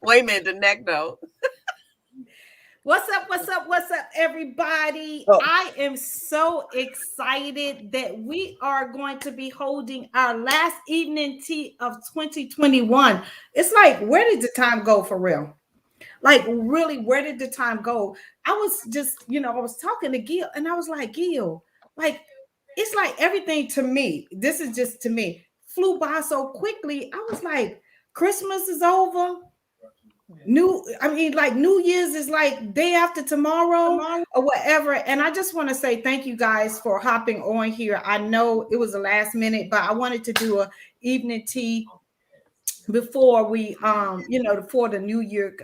Wait a minute, the neck though. What's up? What's up? What's up, everybody? Oh. I am so excited that we are going to be holding our last evening tea of 2021. It's like, where did the time go for real? Like, really, where did the time go? I was just, I was talking to Gail and I was like, Gail, like, it's like everything to me, this is just to me, flew by so quickly. I was like, Christmas is over. Like New Year's is like day after tomorrow or whatever. And I just want to say thank you guys for hopping on here. I know it was the last minute, but I wanted to do a evening tea before we before the new year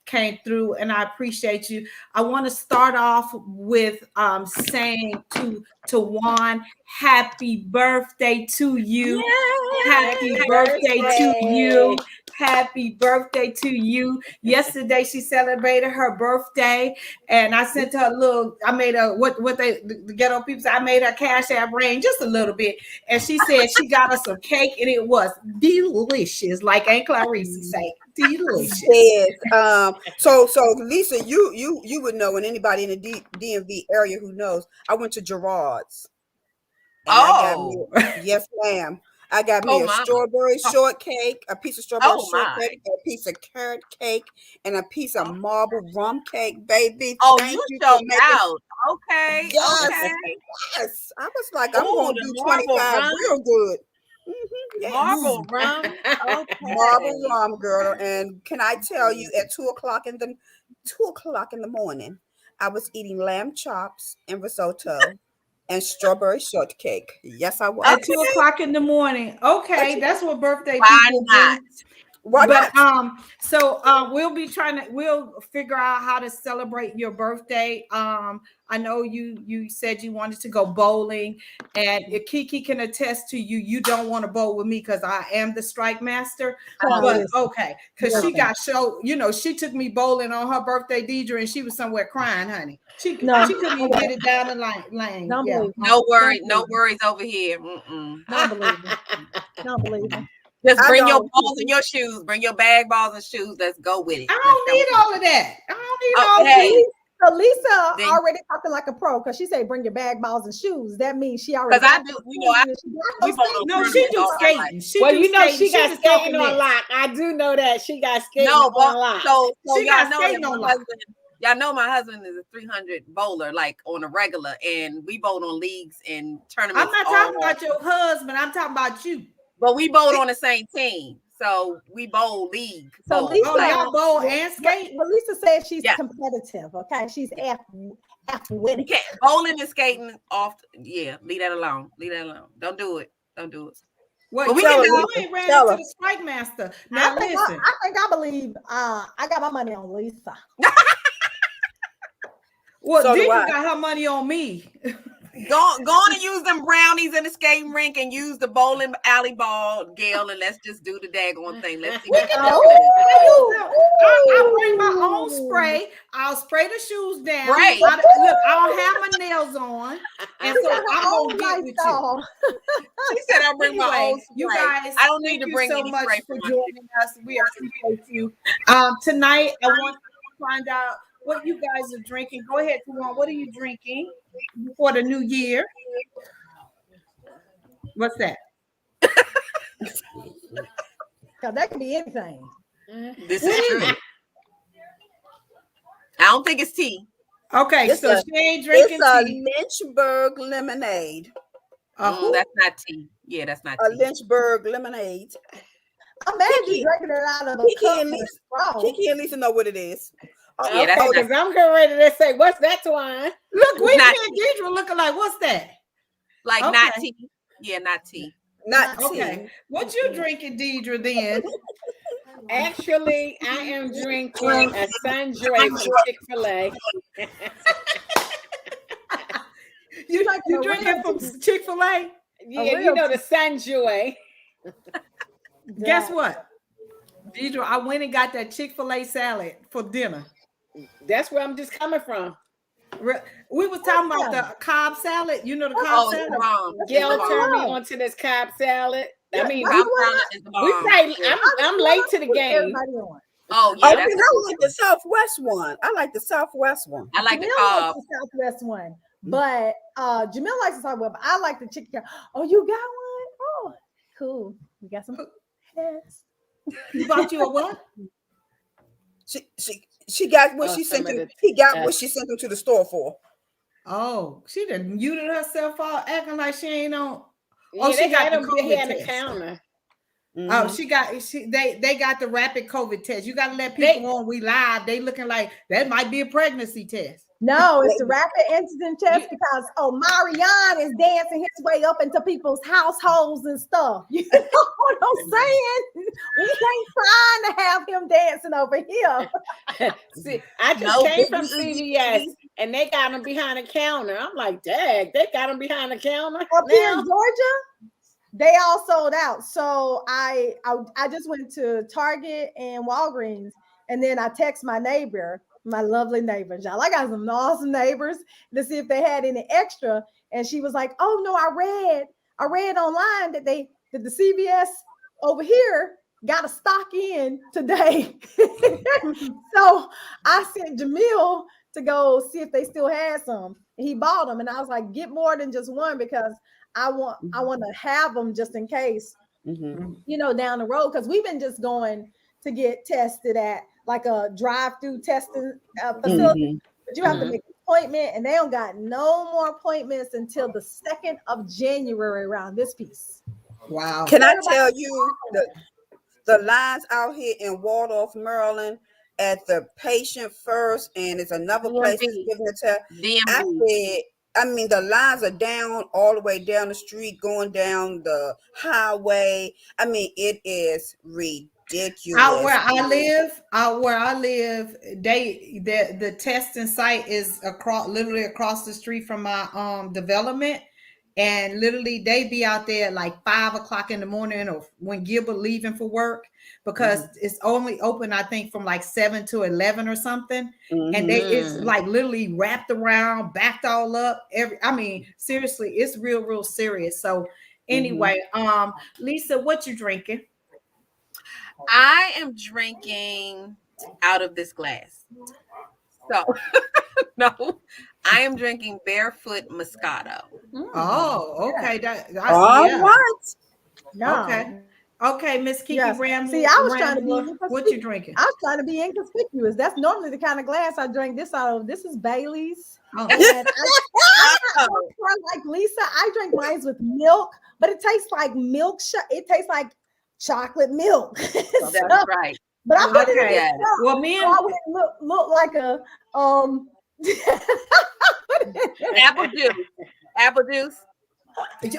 came through, and I appreciate you. I want to start off with saying to Juan, happy birthday to you. Yay! Happy birthday to you. Happy birthday to you. Yesterday she celebrated her birthday, and I sent her I made her the ghetto people say, I made her cash app rain just a little bit, and she said she got us some cake and it was delicious, like Aunt Clarice say, delicious. Yes. So Lisa, you would know, and anybody in the DMV area who knows, I went to Gerard's. Yes, ma'am. I got me a strawberry shortcake, a piece of strawberry shortcake, a piece of carrot cake, and a piece of marble rum cake, baby. Thank you showed out. Okay. Yes. Okay. Yes. I was like, I'm going to do 25 real good. Mm-hmm. Yes. Marble rum. Okay. Marble rum, girl. And can I tell you, at 2:00 in the morning, I was eating lamb chops and risotto and strawberry shortcake. Yes, I was. At 2:00 in the morning. Okay, that's what birthday Why people not? do. We'll figure out how to celebrate your birthday. I know you said you wanted to go bowling, and if Kiki can attest to you don't want to bowl with me because I am the strike master. But okay, because she got she took me bowling on her birthday, Deidre, and she was somewhere crying, honey. She couldn't even get it down the lane. No worries over here. Don't believe it. Just bring your balls and your shoes. Bring your bag, balls, and shoes. Let's go with it. I don't need all of that. I don't need all of that. So Lisa already talking like a pro because she said bring your bag, balls, and shoes. That means she already. Because I do, she do skating. She got skating on lock. I do know that she got skating on lock. So y'all know y'all know my husband is a 300 bowler, like on a regular, and we bowl on leagues and tournaments. I'm not talking about your husband. I'm talking about you. But we bowled on the same team. So we bowl league. So Lisa, y'all bowl and skate. But Lisa said she's competitive. Okay, she's athletic. Bowling and skating off. Yeah, leave that alone. Don't do it. What we can do? You ain't ran into the strike master. Now listen. I believe I got my money on Lisa. Well, so Deidre got her money on me. Go on and use them brownies in the skating rink and use the bowling alley ball, Gail, and let's just do the daggone thing. Let's see. I bring my own spray. I'll spray the shoes down. Right. I don't have my nails on, and so I'm gonna get with you. She said I'll bring my own spray. You guys, I don't need to bring so any much spray for joining us. We appreciate you. Tonight, I want to find out what you guys are drinking. Go ahead, Tuan. What are you drinking before the new year? What's that? Because that can be anything. This is true. I don't think it's tea. Okay, so she ain't drinking tea. It's a Lynchburg lemonade. That's not tea. Yeah, that's not tea. A Lynchburg lemonade. Imagine drinking it out of a cup. Kiki and Lisa know what it is. Yeah, because I'm getting ready to say, what's that, Twine? Look, we and Deidre looking like, what's that? Like not tea. Yeah, not tea. Not tea. Okay. What you drinking, Deidre, then? Actually, I am drinking a Sundray from Chick-fil-A. You drinking from Chick-fil-A? Yeah, you know the Sundray. Guess what? Deidre, I went and got that Chick-fil-A salad for dinner. That's where I'm just coming from. We was talking about the Cobb salad. You know the Cobb salad? Gail turned me onto this Cobb salad. I mean, South Carolina is the we bomb. play. I'm late to the game. Everybody on. Oh yeah, I that's like the Southwest one. I like the Southwest one. I like the Jamil likes Cobb. the Southwest one, but Jamil likes the Southwest. But I like the chicken. Oh, you got one? Oh, cool. We got some heads. You bought you a what? She got what Oh, she sent some of him. the- He got what she sent him to the store for. Oh, she done muted herself out, acting like she ain't on. Yeah, she got the them COVID behind the test. counter. Oh, they got the rapid COVID test. You got to let people on. We live. They looking like that might be a pregnancy test. No, it's the rapid antigen test because Marianne is dancing his way up into people's households and stuff. You know what I'm saying? We ain't trying to have him dancing over here. See, I just came from CVS and they got him behind the counter. I'm like, dang, they got him behind the counter. Up here in Georgia, they all sold out. So I just went to Target and Walgreens, and then I text my neighbor, my lovely neighbors. Y'all, I got some awesome neighbors to see if they had any extra. And she was like, "Oh no, I read online that the CVS over here got a stock in today." So I sent Jamil to go see if they still had some. And he bought them, and I was like, "Get more than just one because I want to have them just in case, down the road." Because we've been just going to get tested at like a drive-through testing facility, but you have to make an appointment, and they don't got no more appointments until the 2nd of January around this piece. Wow! Can I tell you the lines out here in Waldorf, Maryland, at the Patient First, and it's another place that's giving the test. I mean, the lines are down all the way down the street, going down the highway. I mean, it is ridiculous. Out where I live, the testing site is literally across the street from my development, and literally they be out there at like 5 o'clock in the morning or when Gilbert leaving for work, because it's only open I think from like 7 to 11 or something, and it's like literally wrapped around, backed all up. I mean, seriously, it's real serious. So anyway, Lisa, what you drinking? I am drinking out of this glass. So, no, I am drinking Barefoot Moscato. Oh, okay. No. Okay, Miss Kiki Ramble. See, I was trying to be what you drinking? I was trying to be inconspicuous. That's normally the kind of glass I drink this out of. This is Bailey's. Oh. And I like Lisa, I drink mine with milk, but it tastes like milk. It tastes like chocolate milk. That's right. But I put it in Yeah. Well, me and I would look like a apple juice.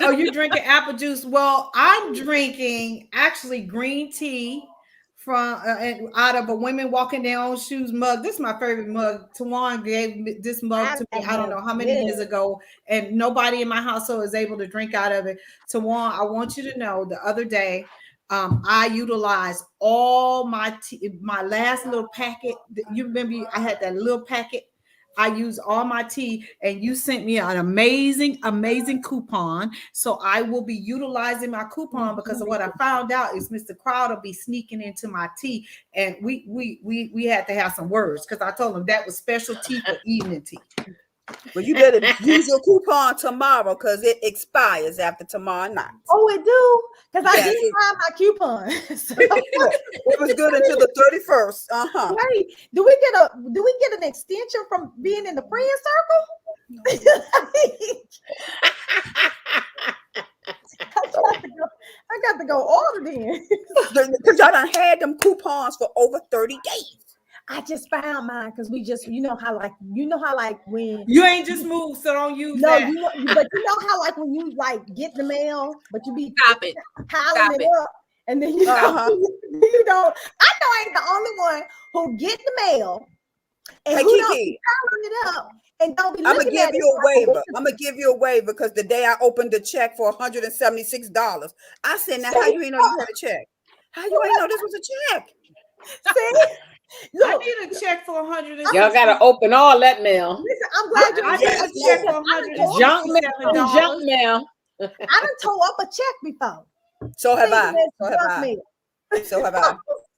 Oh, you drinking apple juice? Well, I'm drinking actually green tea from out of a Women Walking Their Own Shoes mug. This is my favorite mug. Tawan gave this mug to me, I don't know how many years ago, and nobody in my household is able to drink out of it. Tawan, I want you to know the other day, I utilized all my last little packet. You remember I had that little packet. I used all my tea, and you sent me an amazing coupon. So I will be utilizing my coupon because of what I found out is Mr. Crowder be sneaking into my tea, and we had to have some words because I told him that was special tea for evening tea. Well, you better use your coupon tomorrow because it expires after tomorrow night. Oh, it do? Because I didn't find my coupon. So. It was good until the 31st. Wait, do we get an extension from being in the friend circle? I got to go order then. Because y'all done had them coupons for over 30 days. I just found mine because you know how when you ain't just moved, so don't use that. But you know how like when you like get the mail, but you be piling it up, and then you don't. I know I ain't the only one who get the mail and who don't be piling it up and don't be. I'm gonna give you a waiver. I'm gonna give you a waiver because the day I opened the check for $176, I said, "Now how you ain't know you had a check? How you ain't know this was a check?" See. Look, I need a check for $100. Y'all gotta open all that mail. Listen, I'm glad you need a check for $100. Junk mail. I done tore up a check before. So have I. Thinking So it's have junk I. mail. So have I.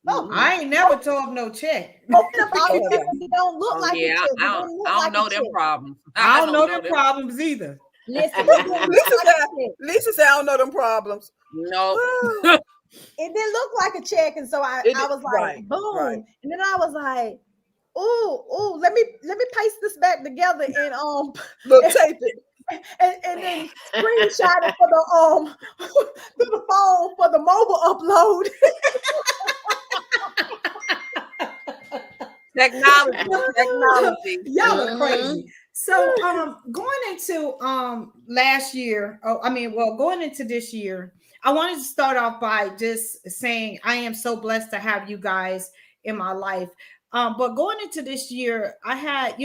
I ain't never told no check. Open the box, So have I. it don't look Oh like a yeah, check. It I didn't don't, look I don't like know a them check. problems. I don't know know them them. problems either. Listen, it didn't look Lisa like a said, check. Lisa said, I don't know them problems. No. It didn't look like a check, and so I was like, Right, boom, right. and then I was like, ooh, let me paste this back together and Look, tape it. and then screenshot it for the through the phone for the mobile upload. Technology. Y'all are crazy. So going into last year, going into this year, I wanted to start off by just saying I am so blessed to have you guys in my life. But going into this year, I had,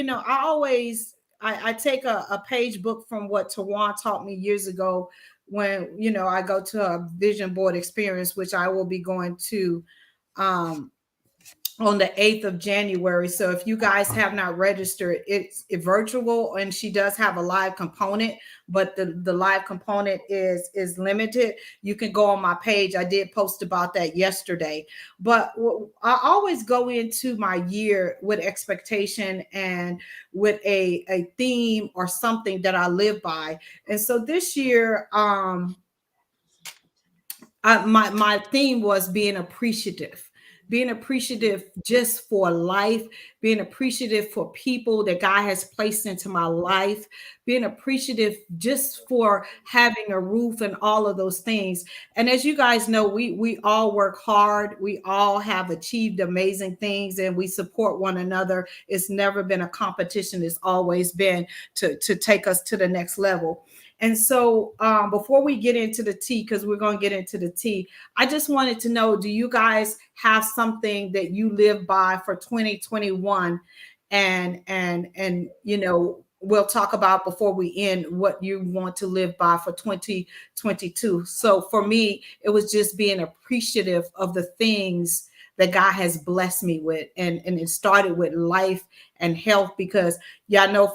I take a page book from what Tawan taught me years ago when, I go to a vision board experience, which I will be going to on the 8th of January. So if you guys have not registered, it's virtual, and she does have a live component, but the live component is limited. You can go on my page. I did post about that yesterday. But I always go into my year with expectation and with a theme or something that I live by. And so this year, my theme was being appreciative just for life, being appreciative for people that God has placed into my life, being appreciative just for having a roof and all of those things. And as you guys know, we all work hard. We all have achieved amazing things, and we support one another. It's never been a competition. It's always been to take us to the next level. And so before we get into the tea, because we're going to get into the tea, I just wanted to know, do you guys have something that you live by for 2021? And we'll talk about before we end what you want to live by for 2022. So for me, it was just being appreciative of the things that God has blessed me with. And it started with life and health, because y'all know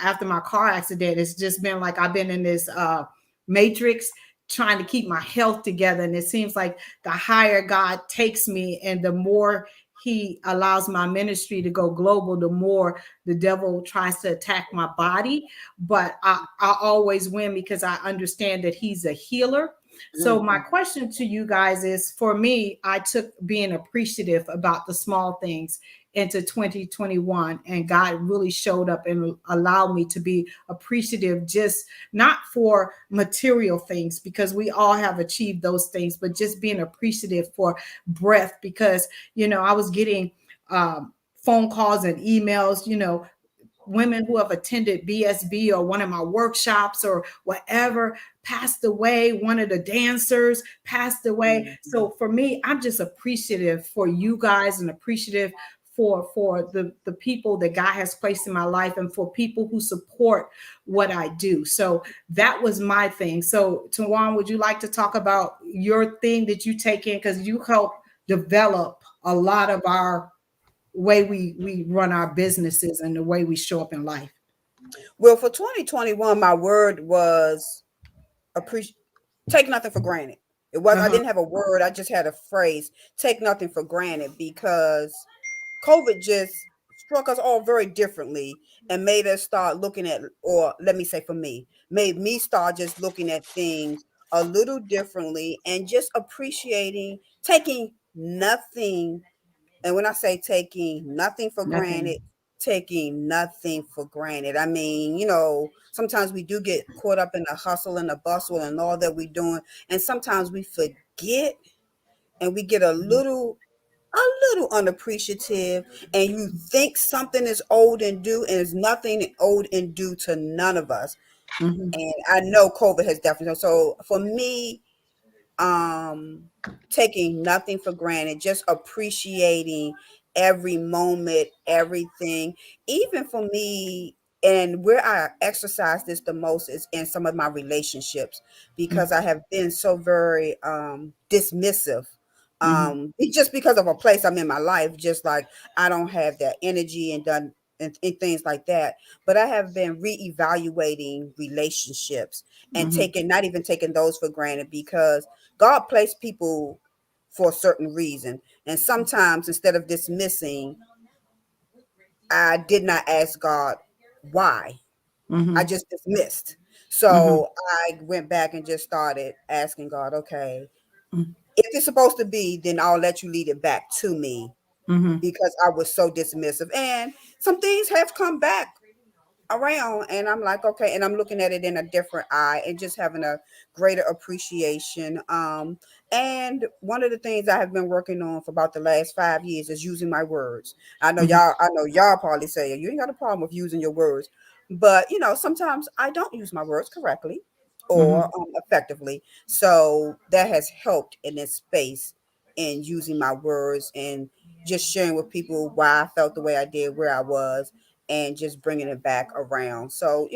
after my car accident, it's just been like I've been in this matrix trying to keep my health together. And it seems like the higher God takes me and the more he allows my ministry to go global, the more the devil tries to attack my body. But I always win because I understand that he's a healer. So my question to you guys is, for me, I took being appreciative about the small things into 2021, and God really showed up and allowed me to be appreciative, just not for material things, because we all have achieved those things, but just being appreciative for breath, because I was getting phone calls and emails, women who have attended BSB or one of my workshops or whatever passed away. One of the dancers passed away. So for me, I'm just appreciative for you guys and appreciative for the people that God has placed in my life and for people who support what I do. So that was my thing. So Tawan, would you like to talk about your thing that you take in? Because you help develop a lot of our way we run our businesses and the way we show up in life. Well, for 2021, my word was appreciate. Take nothing for granted. It was I didn't have a word. I just had a phrase. Take nothing for granted, because COVID just struck us all very differently and made us start looking at, or let me say for me, made me start just looking at things a little differently and just appreciating, taking nothing. And when I say taking nothing for granted, taking nothing for granted. I mean, sometimes we do get caught up in the hustle and the bustle and all that we're doing. And sometimes we forget and we get a little unappreciative, and you think something is old and due, and it's nothing old and due to none of us. And I know COVID has definitely, so for me, taking nothing for granted, just appreciating every moment, everything. Even for me, and where I exercise this the most is in some of my relationships, because I have been so very dismissive, just because of a place I'm in my life, just like I don't have that energy and done and things like that. But I have been reevaluating relationships and not even taking those for granted, because God placed people for a certain reason. And sometimes instead of dismissing, I did not ask God why. I Mm-hmm. just dismissed. Mm-hmm. So I went back and just started asking God, okay, if it's supposed to be, then I'll let you lead it back to me, Mm-hmm. because I was so dismissive. And some things have come back around, and I'm like, okay, and I'm looking at it in a different eye and just having a greater appreciation. And one of the things I have been working on for about the last 5 years is using my words. Mm-hmm. I know y'all probably say you ain't got a problem with using your words, but sometimes I don't use my words correctly or Mm-hmm. effectively. So that has helped in this space, in using my words and just sharing with people why I felt the way I did, where I was, and just bringing it back around. So,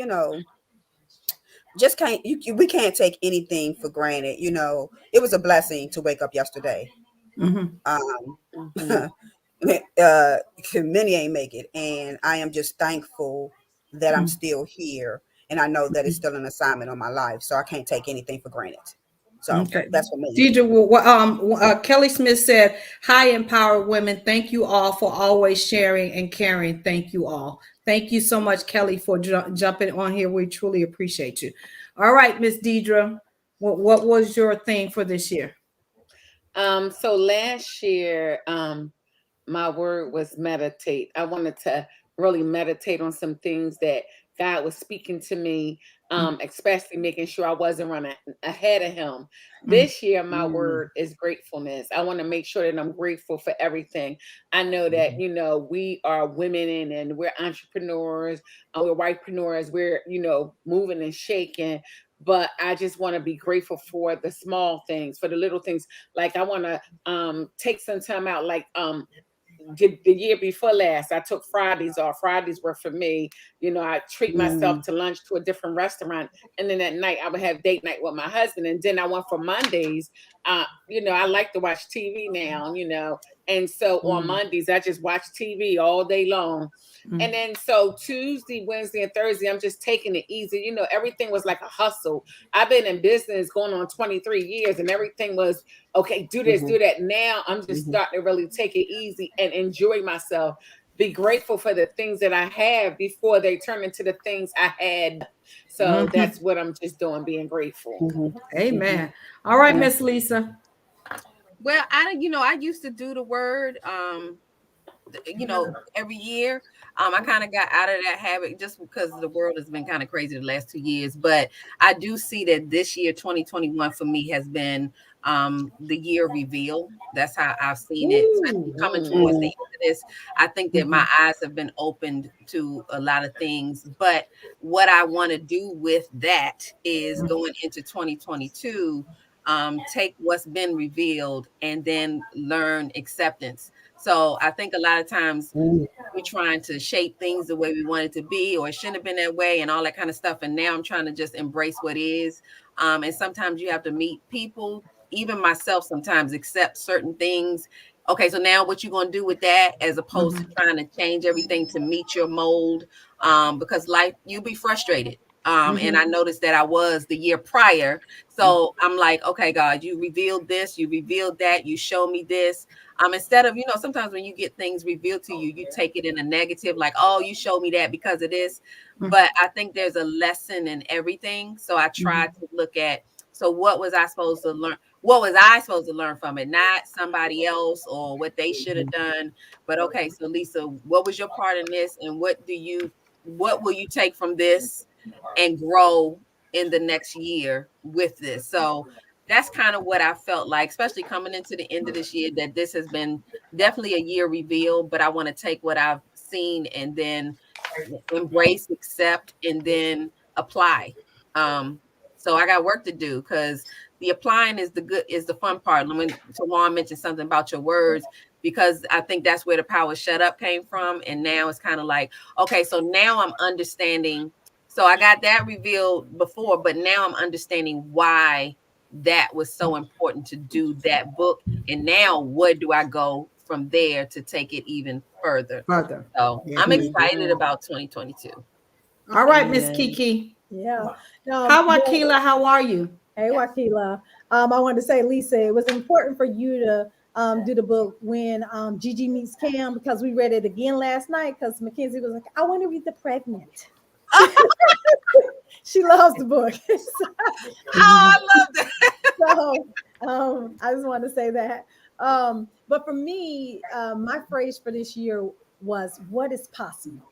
just can't we can't take anything for granted. It was a blessing to wake up yesterday. Mm-hmm. Um, Mhm. uh, many ain't make it, and I am just thankful that I'm still here, and I know that it's still an assignment on my life. So I can't take anything for granted. So Okay. that's for me. Deidre, Kelly Smith said, "Hi, empowered women. Thank you all for always sharing and caring. Thank you all. Thank you so much, Kelly, for jumping on here. We truly appreciate you." All right, Miss Deidre, what was your thing for this year? So last year, my word was meditate. I wanted to really meditate on some things that God was speaking to me, especially making sure I wasn't running ahead of Him. Mm-hmm. This year, my Mm, word is gratefulness. I want to make sure that I'm grateful for everything. I know that, mhm, we are women and we're entrepreneurs, we're wifepreneurs, we're, moving and shaking. But I just want to be grateful for the small things, for the little things. Like I want to take some time out, like the year before last, I took Fridays off. Fridays were for me. I treat myself mm, to lunch to a different restaurant. And then at night, I would have date night with my husband. And then I went for Mondays. I like to watch TV now, And so on mm, Mondays, I just watch TV all day long. And then so Tuesday, Wednesday, and Thursday, I'm just taking it easy. Everything was like a hustle. I've been in business going on 23 years, and everything was okay, do this, mhm, do that. Now I'm just mhm, starting to really take it easy and enjoy myself. Be grateful for the things that I have before they turn into the things I had. So Mm-hmm. that's what I'm just doing, being grateful. mhm, mhm. Amen. All right, Yeah. Miss Lisa. Well, I used to do the word every year. I kind of got out of that habit just because the world has been kind of crazy the last 2 years. But I do see that this year, 2021, for me has been the year reveal. That's how I've seen it, especially Ooh. coming towards the Mm. Mm, end of this. I think that my Mm-hmm. eyes have been opened to a lot of things. But what I want to do with that is going into 2022, take what's been revealed and then learn acceptance. So I think a lot of times mm, we're trying to shape things the way we want it to be, or it shouldn't have been that way, and all that kind of stuff. And now I'm trying to just embrace what is. And sometimes you have to meet people, even myself, sometimes accept certain things. Okay, so now what you going to do with that, as opposed to Mm-hmm. trying to change everything to meet your mold, because life, you'll be frustrated. And I Mm-hmm. noticed that I was the year prior. So I'm like, okay, God, you revealed this, you revealed that, you show me this. Instead of, sometimes when you get things revealed to you, you take it in a negative, like, oh, you showed me that because of this. But I think there's a lesson in everything. So I try Mm-hmm. to look at, so what was I supposed to learn? What was I supposed to learn from it? Not somebody else or what they should have mhm, done. But okay, so Lisa, what was your part in this? And what will you take from this and grow in the next year with this? So that's kind of what I felt like, especially coming into the end of this year, that this has been definitely a year reveal, but I want to take what I've seen and then embrace, accept, and then apply. Um, so I got work to do, because the applying is the fun part. When Tawan mentioned something about your words, because I think that's where the power shut up came from. And now it's kind of like, okay, so now I'm understanding. So I got that revealed before, but now I'm understanding why that was so important to do that book. And now where do I go from there to take it even further? Further. So Yeah. I'm excited Amen. about 2022. All right, Miss Amen. Kiki. Yeah. How Well, Wakila? How are you? hey, Wakila. I wanted to say, Lisa, it was important for you to do the book when Gigi meets Cam, because we read it again last night because Mackenzie was like, I want to read the pregnant. She loves the book. Oh, I love that. So I just want to say that. But for me, my phrase for this year was what is possible.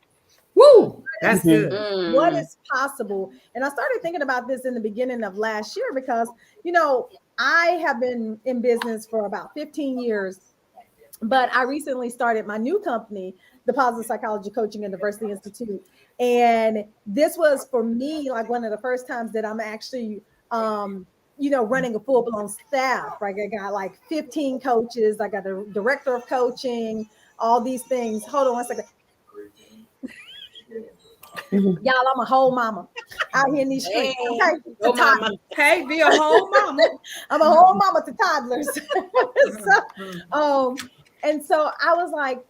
Woo, that's good. What Mm. is possible? And I started thinking about this in the beginning of last year because, you know, I have been in business for about 15 years, but I recently started my new company, the Positive Psychology Coaching and Diversity Institute. And this was for me like one of the first times that I'm actually running a full-blown staff. Like I got like 15 coaches, I got a director of coaching, all these things. Hold on one second. Y'all, I'm a whole mama out here in these streets. Hey, Okay. oh To mama. toddlers. Hey, be a whole mama. I'm a whole mama to toddlers. And so I was like,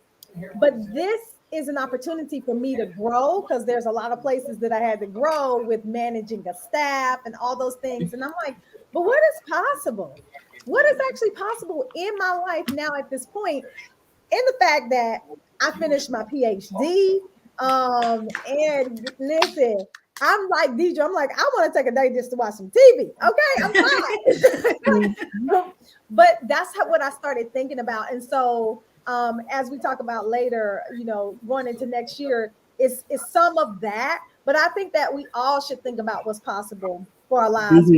but this is an opportunity for me to grow because there's a lot of places that I had to grow with managing a staff and all those things. And I'm like, but what is possible? What is actually possible in my life now at this point? In the fact that I finished my PhD. And listen, I'm like Deidre, I'm like, I want to take a day just to watch some TV. Okay, I'm fine. But that's what I started thinking about. And so as we talk about later, going into next year, is some of that. But I think that we all should think about what's possible for our lives.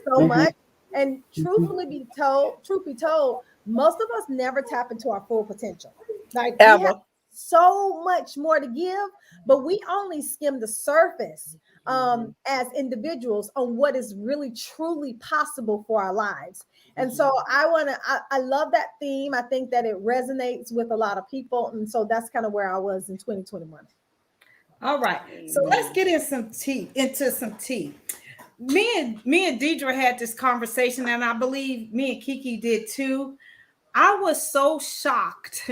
So much. And truth be told, most of us never tap into our full potential. Like we have Ever. so much more to give, but we only skim the surface as individuals on what is really truly possible for our lives. And so I love that theme. I think that it resonates with a lot of people. And so that's kind of where I was in 2021. All right. So let's get into some tea. Me and Deidre had this conversation, and I believe me and Kiki did too. I was so shocked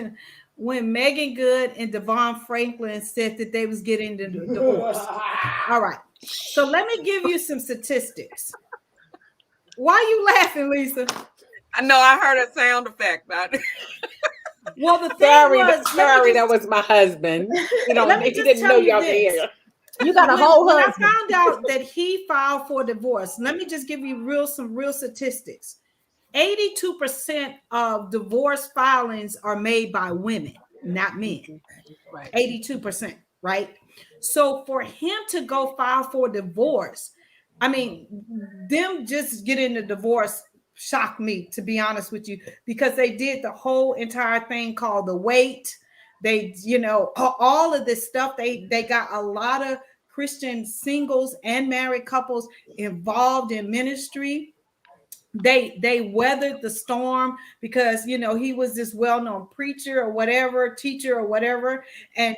when Megan Good and Devon Franklin said that they was getting the divorce. All right. So let me give you some statistics. Why are you laughing, Lisa? I know I heard a sound effect. Well, the thing Sorry, was, sorry, that was my husband. let me He just didn't know tell you y'all this. here. You got a whole When I husband. found out that he filed for divorce, let me just give you some real statistics. 82% of divorce filings are made by women, not men. Right. 82%, right? So for him to go file for divorce, I mean, them just getting the divorce shocked me, to be honest with you, because they did the whole entire thing called the wait. They, all of this stuff. They got a lot of Christian singles and married couples involved in ministry. They weathered the storm because he was this well-known preacher or whatever, teacher or whatever, and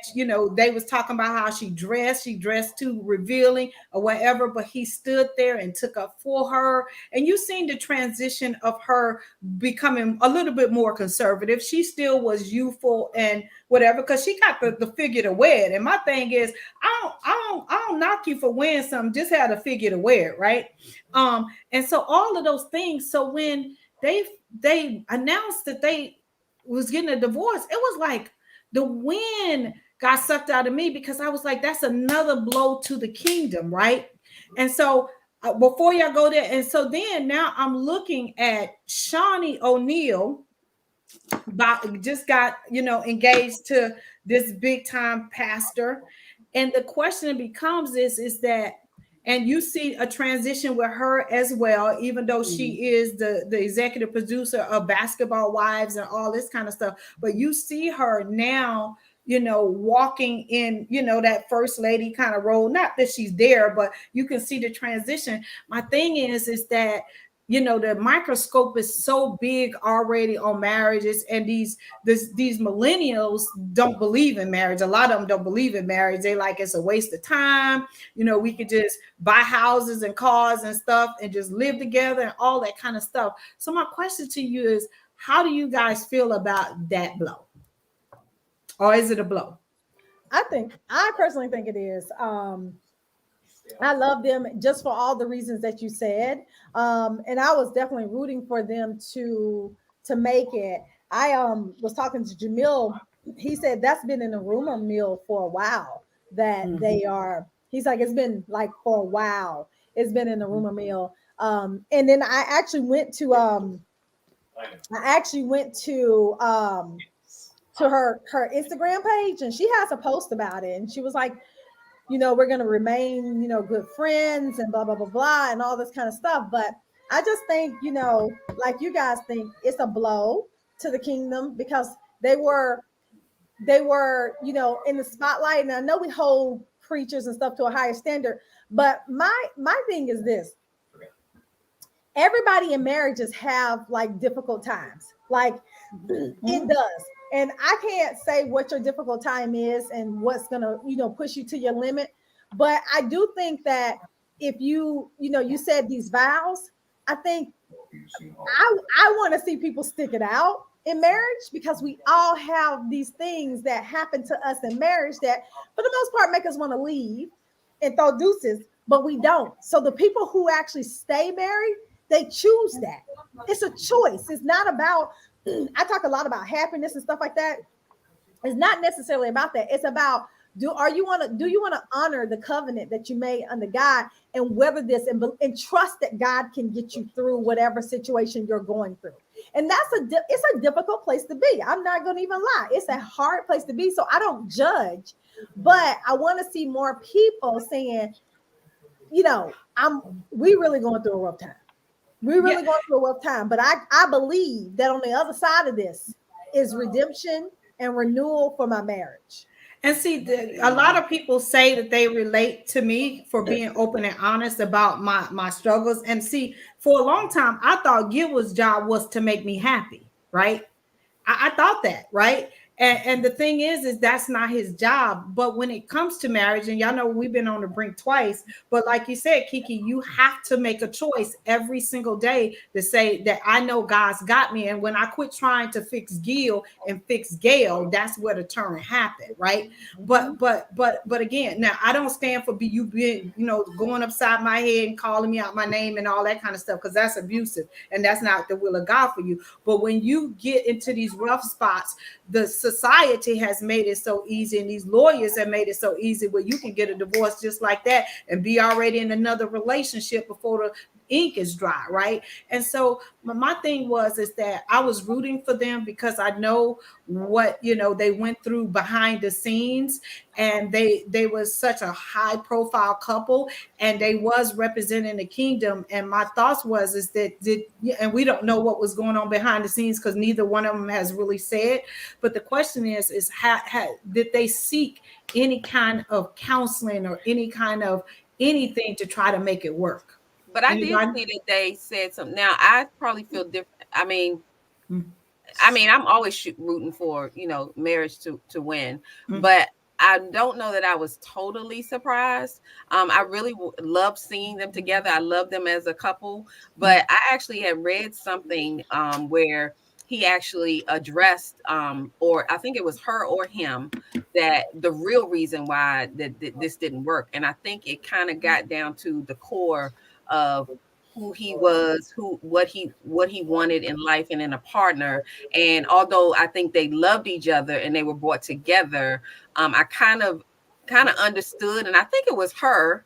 they was talking about how she dressed too revealing or whatever, but he stood there and took up for her. And you seen the transition of her becoming a little bit more conservative. She still was youthful and whatever, because she got the figure to wear it. And my thing is, I don't knock you for wearing something, just have the figure to wear it, right? And so all of those things. So when they announced that they was getting a divorce, it was like the wind got sucked out of me, because I was like, that's another blow to the kingdom, right? And so before y'all go there, and so then now I'm looking at Shawnee O'Neal just got engaged to this big time pastor. And the question becomes is that, and you see a transition with her as well, even though she is the executive producer of Basketball Wives and all this kind of stuff, but you see her now walking in that first lady kind of role. Not that she's there, but you can see the transition. My thing is that the microscope is so big already on marriages, and these millennials don't believe in marriage. A lot of them don't believe in marriage. They like it's a waste of time. We could just buy houses and cars and stuff and just live together and all that kind of stuff. So my question to you is, how do you guys feel about that blow? Or is it a blow? I personally think it is. I love them just for all the reasons that you said. And I was definitely rooting for them to make it. I was talking to Jamil. He said that's been in the rumor mill for a while. That Mhm. they are. He's like it's been like for a while. It's been in the rumor mill. And then I actually went to her Instagram page, and she has a post about it, and she was like, we're going to remain, good friends and blah, blah, blah, blah, and all this kind of stuff. But I just think, like you guys think it's a blow to the kingdom because they were, in the spotlight. And I know we hold preachers and stuff to a higher standard, but my thing is this: everybody in marriages have like difficult times. Like it does. And I can't say what your difficult time is and what's gonna, push you to your limit. But I do think that if you said these vows, I think I want to see people stick it out in marriage because we all have these things that happen to us in marriage that, for the most part, make us want to leave and throw deuces, but we don't. So the people who actually stay married, they choose that. It's a choice. It's not about, I talk a lot about happiness and stuff like that. It's not necessarily about that. It's about do you want to honor the covenant that you made under God and weather this and trust that God can get you through whatever situation you're going through. And it's a difficult place to be. I'm not going to even lie. It's a hard place to be. So I don't judge, but I want to see more people saying, I'm we really going through a rough time. We're Yeah. really going through a rough time. But I believe that on the other side of this is redemption and renewal for my marriage. And see, a lot of people say that they relate to me for being open and honest about my struggles. And see, for a long time, I thought Gil's job was to make me happy, right? I thought that, right? And the thing is that's not his job. But when it comes to marriage, and y'all know we've been on the brink twice, but like you said, Kiki, you have to make a choice every single day to say that I know God's got me. And when I quit trying to fix Gil and fix Gail, that's where the turn happened, right? But again, now I don't stand for you being, going upside my head and calling me out my name and all that kind of stuff, because that's abusive and that's not the will of God for you. But when you get into these rough spots, the society has made it so easy, and these lawyers have made it so easy where you can get a divorce just like that and be already in another relationship before the ink is dry, right? And so my thing was is that I was rooting for them because I know what they went through behind the scenes, and they was such a high profile couple, and they was representing the kingdom. And my thoughts was is that and we don't know what was going on behind the scenes because neither one of them has really said. But the question is how did they seek any kind of counseling or any kind of anything to try to make it work? But I did Anybody? see that they said something. Now I probably feel different. Mm, I'm always rooting for marriage to win, mm, but I don't know that I was totally surprised. I really love seeing them together. I love them as a couple, but mm, I actually had read something where he actually addressed, or I think it was her or him, that the real reason why that this didn't work, and I think it kind of got down to the core of who he was, who what he wanted in life and in a partner. And although I think they loved each other and they were brought together, I kind of understood, and I think it was her.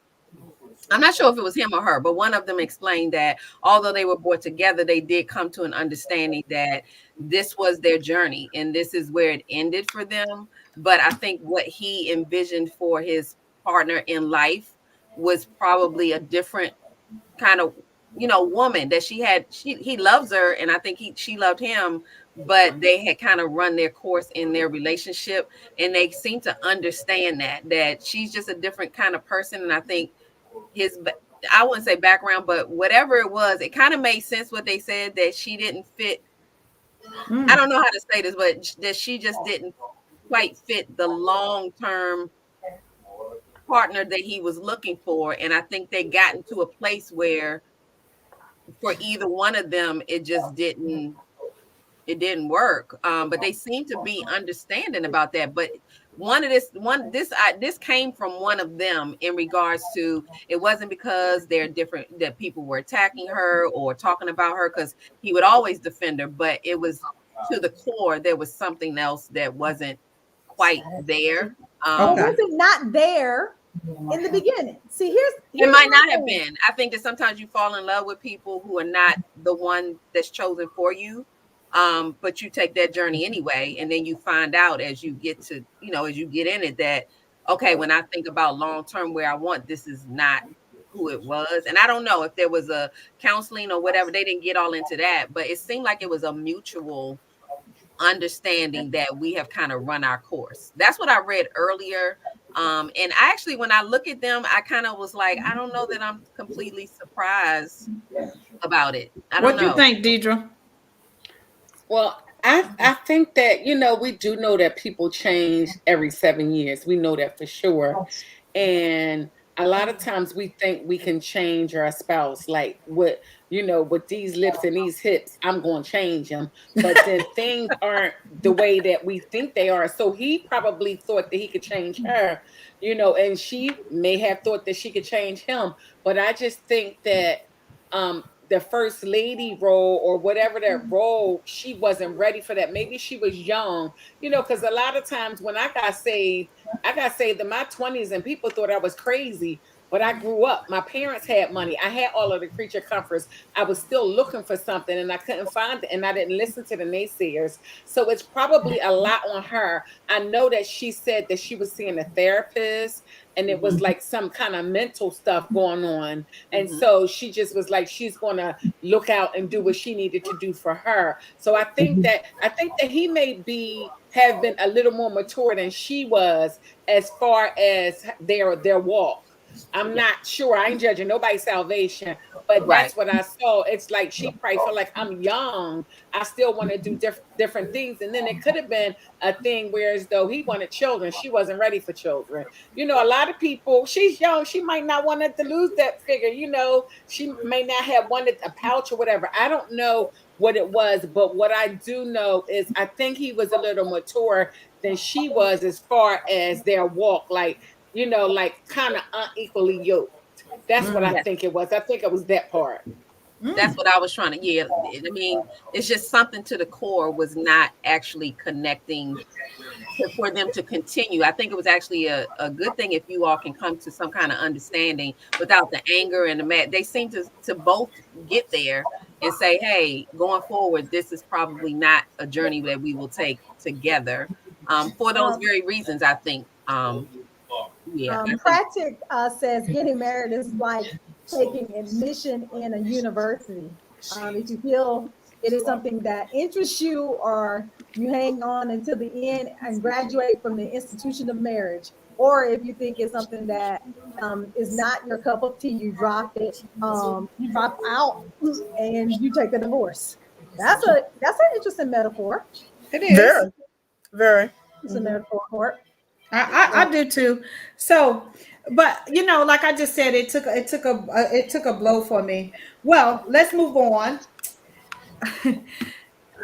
I'm not sure if it was him or her, but one of them explained that although they were brought together, they did come to an understanding that this was their journey and this is where it ended for them. But I think what he envisioned for his partner in life was probably a different kind of woman that he loves her, and I think she loved him, but they had kind of run their course in their relationship, and they seem to understand that she's just a different kind of person. And I think his I wouldn't say background, but whatever it was, it kind of made sense what they said, that she didn't fit. I mm. don't know how to say this, but that she just didn't quite fit the long term partner that he was looking for. And I think they got into a place where for either one of them, it didn't work. But they seem to be understanding about that. But this came from one of them in regards to, it wasn't because they're different that people were attacking her or talking about her, because he would always defend her, but it was to the core there was something else that wasn't quite there. Or Okay. was it not there in the beginning? See, It here's might my not have thing. been. I think that sometimes you fall in love with people who are not the one that's chosen for you. But you take that journey anyway, and then you find out as you get to, as you get in it, that okay, when I think about long term where I want, this is not who it was. And I don't know if there was a counseling or whatever. They didn't get all into that, but it seemed like it was a mutual understanding that we have kind of run our course. That's what I read earlier. And I actually, when I look at them, I kind of was like, I don't know that I'm completely surprised about it. I don't What do you know. think, Deidre? Well, I think that we do know that people change every 7 years. We know that for sure. And a lot of times we think we can change our spouse, like with these lips and these hips, I'm going to change them. But then things aren't the way that we think they are. So he probably thought that he could change her, and she may have thought that she could change him. But I just think that the first lady role or whatever that role, she wasn't ready for that. Maybe she was young, because a lot of times when I got saved in my 20s and people thought I was crazy. But I grew up. My parents had money. I had all of the creature comforts. I was still looking for something and I couldn't find it. And I didn't listen to the naysayers. So it's probably a lot on her. I know that she said that she was seeing a therapist and it was Mhm, like some kind of mental stuff going on. And mhm. so she just was like, she's going to look out and do what she needed to do for her. So I think that he may be have been a little more mature than she was as far as their walk. I'm Yeah, not sure. I ain't judging nobody's salvation, but right. that's what I saw. It's like she probably felt like I'm young. I still want to do different things. And then it could have been a thing where as though he wanted children, she wasn't ready for children. A lot of people, she's young, she might not want to lose that figure. She may not have wanted a pouch or whatever. I don't know what it was, but what I do know is I think he was a little mature than she was as far as their walk, like kind of unequally yoked. That's what I Mm, Yes, think it was. I think it was that part. that's mm, what I was trying to. Yeah, I mean, it's just something to the core was not actually connecting for them to continue. I think it was actually a good thing if you all can come to some kind of understanding without the anger and the mad. They seem to both get there and say, hey, going forward, this is probably not a journey that we will take together. For those Um, very reasons, I think. Yeah, I think. Pratic says getting married is like taking admission in a university. If you feel it is something that interests you, or you hang on until the end and graduate from the institution of marriage, or if you think it's something that is not your cup of tea, you drop it, you drop out, and you take a divorce. That's an interesting metaphor. it is. Very, very. It's a Mhm. metaphor. I do too. So, but like I just said, it took a blow for me. Well, let's move on.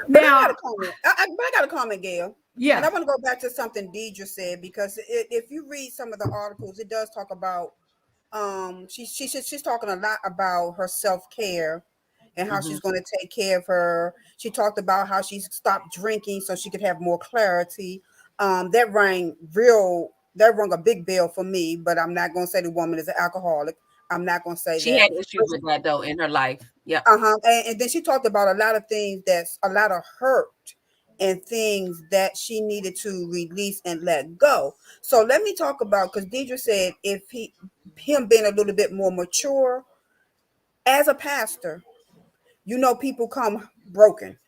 But I got Now, a comment. But I got a comment, Gail. And I yeah. want to go back to something Deidre said because if you read some of the articles, it does talk about she's talking a lot about her self-care and how Mhm. she's going to take care of her. She talked about how she stopped drinking so she could have more clarity. That rang a big bell for me, but I'm not going to say the woman is an alcoholic. I'm not going to say She that. had issues with that though in her life. Yep. Uh-huh. And then she talked about a lot of things, that's a lot of hurt and things that she needed to release and let go. So let me talk about, because Deidre said if him being a little bit more mature as a pastor, people come broken.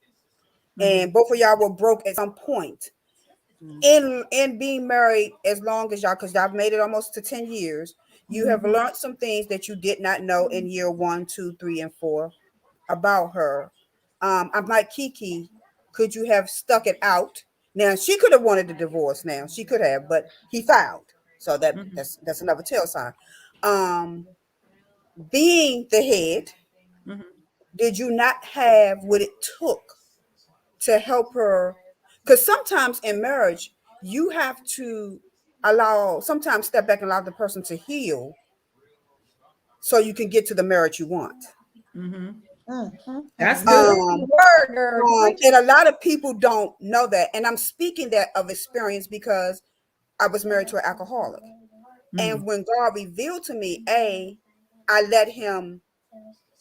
Mhm. And both of y'all were broke at some point. Mhm. In being married as long as y'all, because y'all made it almost to 10 years, you have Mhm. learned some things that you did not know in year 1, 2, 3, and 4 about her. I'm like, Kiki, could you have stuck it out? Now she could have wanted a divorce. Now she could have, but he filed, so Mhm, that's another tail sign. Um, being the head, mhm, did you not have what it took to help her? Because sometimes in marriage, you have to sometimes step back and allow the person to heal so you can get to the marriage you want. Mm-hmm. That's You good. preaching the word, girl. You preaching. And a lot of people don't know that. And I'm speaking that of experience because I was married to an alcoholic. Mm. And when God revealed to me, I let him,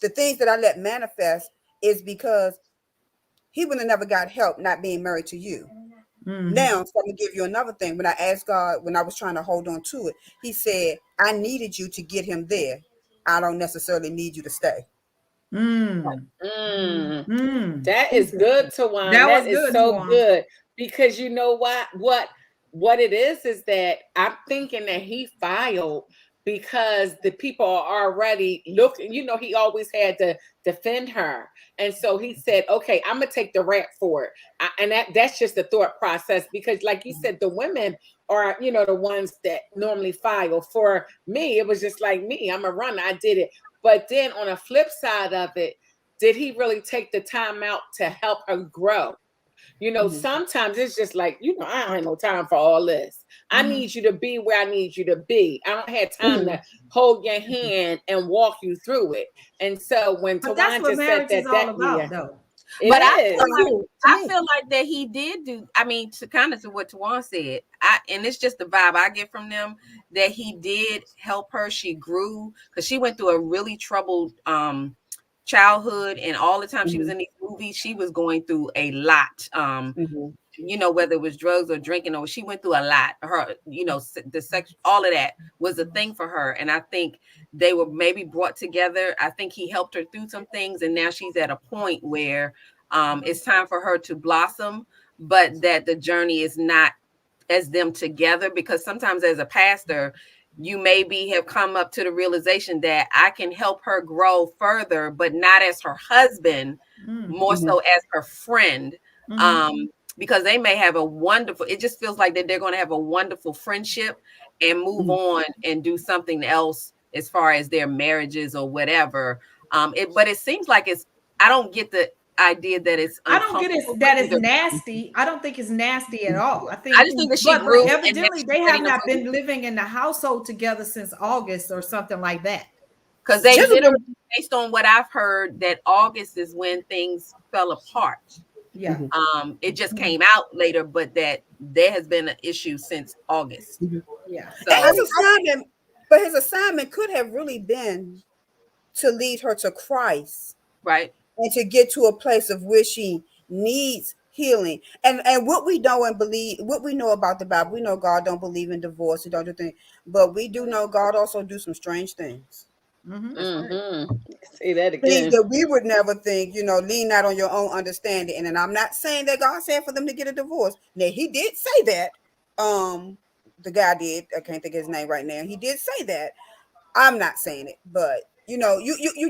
the things that I let manifest is because he would have never got help not being married to you. Mm-hmm. Now, so I'm gonna give you another thing. When I asked God, when I was trying to hold on to it, he said, I needed you to get him there. I don't necessarily need you to stay. Mm. Mm. Mm. That is good, Interesting. Tawan. That was That is good, so Tuan. good because you know what it is that I'm thinking that he filed because the people are already looking. You know, he always had to defend her, and so he said, "Okay, I'm gonna take the rap for it." And that's just the thought process because, like you said, the women are the ones that normally file. For me, it was just like me. I'm a runner. I did it, but then on a flip side of it, did he really take the time out to help her grow? Mhm. Sometimes it's just like, I don't have no time for all this. I Mm-hmm. need you to be where I need you to be. I don't have time Mhm. to hold your hand and walk you through it. And so when But that's Tawan what just said marriage is all yeah, about, though. it But I is. feel To like you, to me. that he did do. I mean, to kind of to what Tawan said, and it's just the vibe I get from them that he did help her. She grew because she went through a really troubled childhood, and all the time she was Mhm. in these movies, she was going through a lot. Mhm. Whether it was drugs or drinking, or she went through a lot. Her, the sex, all of that was a thing for her. And I think they were maybe brought together. I think he helped her through some things. And now she's at a point where it's time for her to blossom, but that the journey is not as them together, because sometimes as a pastor, you maybe have come up to the realization that I can help her grow further, but not as her husband, Mm. more Mhm. so as her friend. Mm-hmm. Um, because they may have a wonderful, it just feels like that they're going to have a wonderful friendship and move Mhm. on and do something else as far as their marriages or whatever. But it seems like I don't get the idea that it's I don't get uncomfortable it for that it's either. nasty. I don't think it's nasty at all. I I think, just think that she but grew and now evidently she's they have ready to not move, been living in the household together since August or something like that. because they Jezebel. literally, based on what I've heard, that August is when things fell apart. Yeah. Mhm. It just came out later, but that there has been an issue since August. Mhm. Yeah. And So, his assignment could have really been to lead her to Christ right. and to get to a place of where she needs healing. And what we know and believe, what we know about the Bible, we know God don't believe in divorce. He don't do things, but we do know God also do some strange things. Mm-hmm. That's right. Say that Things again. that we would never think, lean not on your own understanding. And then I'm not saying that God said for them to get a divorce. Now he did say that. The guy did. I can't think of his name right now. He did say that. I'm not saying it, but you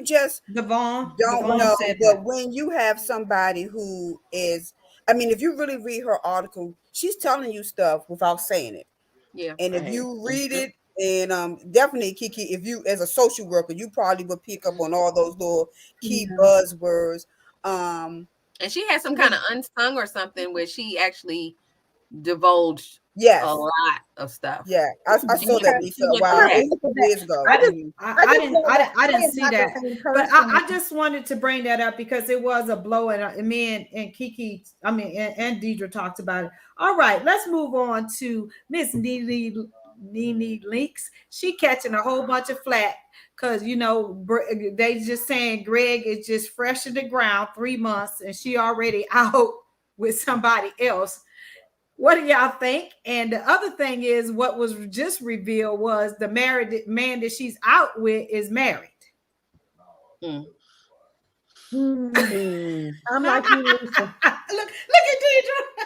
just don't Devon know. said But that. when you have somebody who is, I mean, if you really read her article, she's telling you stuff without saying it. Yeah. And if Right. you read it, and definitely Kiki, if you as a social worker, you probably would pick up on all those little key Yeah. buzzwords. Um, And she had some she kind was of unsung or something where she actually divulged a yes, lot of stuff. yeah. I And saw he, that Okay. Lisa he a went while through I'm that. gonna a look at couple that. years ago. I just Mhm. I just know that I didn't Clay is see not the that. same But person. I just wanted to bring that up because it was a blow, and me and Kiki, I mean, and Deidre talked about it. All right, let's move on to Miss Nene Links. She catching a whole bunch of flack because they just saying Greg is just fresh in the ground 3 months and she already out with somebody else. What do y'all think? And the other thing is, what was just revealed was the married man that she's out with is married. Mm. Hmm. Mm. I'm like you, Lisa. Look at Deidre.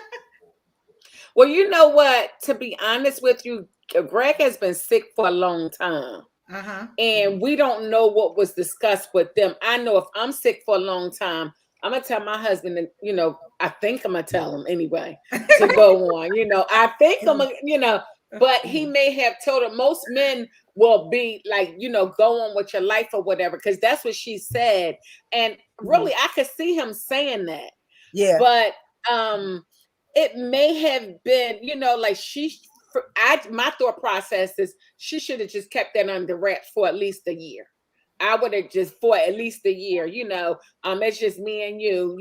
Well, you know what? To be honest with you, Greg has been sick for a long time. Uh-huh. And we don't know what was discussed with them. I know if I'm sick for a long time, I'm gonna tell my husband, and I think I'm gonna tell him anyway to go on. I think I'm, but he may have told her. Most men will be like, go on with your life or whatever, because that's what she said. And Mhm. really, I could see him saying that, Yeah. but um it may have been, like my thought process is she should have just kept that under wraps for at least a year. I would have just for at least a year, it's just me and you,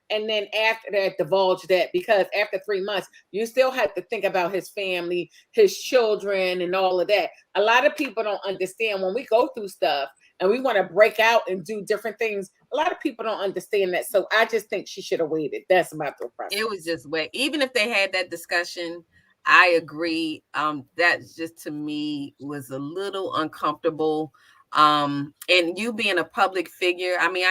and then after that, divulge that, because after 3 months, you still have to think about his family, his children, and all of that. A lot of people don't understand when we go through stuff and we want to break out and do different things. A lot of people don't understand that. So I just think she should have waited. That's my thought process. It was just wait. Even if they had that discussion, I agree. That just to me was a little uncomfortable. And you being a public figure, I mean,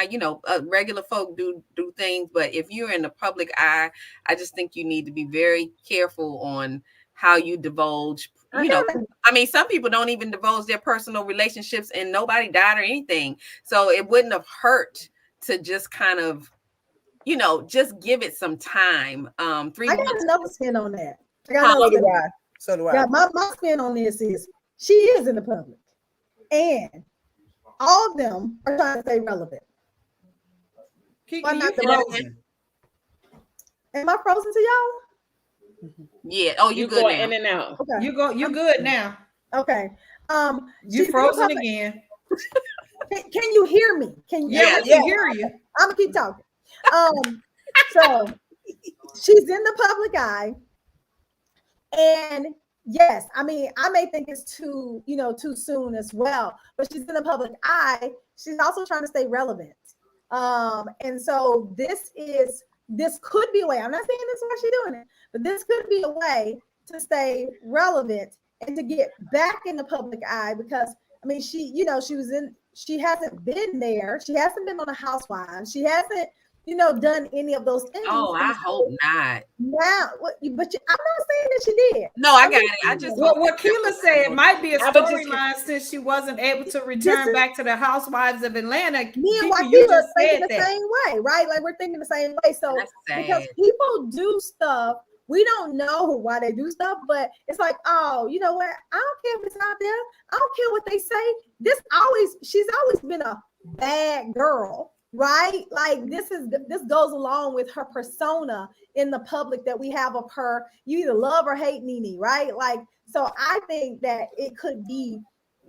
regular folk do things, but if you're in the public eye, I just think you need to be very careful on how you divulge. I mean, some people don't even divulge their personal relationships, and nobody died or anything. So it wouldn't have hurt to just kind of just give it some time. 3 I got months. another spin on that. So do I. So do I. Yeah, my spin on this is she is in the public, and all of them are trying to stay relevant. Why not frozen? Am I frozen to y'all? Yeah. Oh, you good going now. in and out. Okay. You good now. Okay. You frozen again. Can you hear me? Can you? Yeah, we can hear you. I'm gonna keep talking. So she's in the public eye, and yes, I mean, I may think it's too soon as well, but she's in the public eye. She's also trying to stay relevant. And so this could be a way. I'm not saying this is why she's doing it, but this could be a way to stay relevant and to get back in the public eye, because I mean, she hasn't been there. She hasn't been on a Housewives. She hasn't, done any of those things. Oh, I hope not. Now, I'm not saying that she did. No, I got it. I just what Keila said, it might be a I was just- storyline since she wasn't able to return back to the Housewives of Atlanta. Me and Keila, you Wakila just thinking said the that. same way, right? Like we're thinking the same way. So That's sad. because people do stuff, we don't know why they do stuff, but it's like, oh, you know what? I don't care if it's out there. I don't care what they say. She's always been a bad girl, right? Like this goes along with her persona in the public that we have of her. You either love or hate Nene, right? Like, so I think that it could be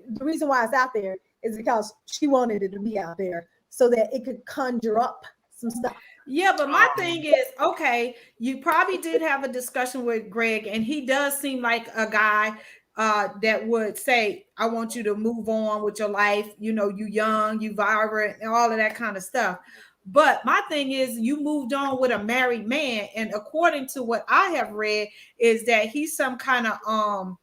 the reason why it's out there is because she wanted it to be out there so that it could conjure up some stuff. Yeah, but my thing is, okay, you probably did have a discussion with Greg, and he does seem like a guy that would say, I want you to move on with your life. You young, you vibrant, and all of that kind of stuff. But my thing is, you moved on with a married man, and according to what I have read, is that he's some kind of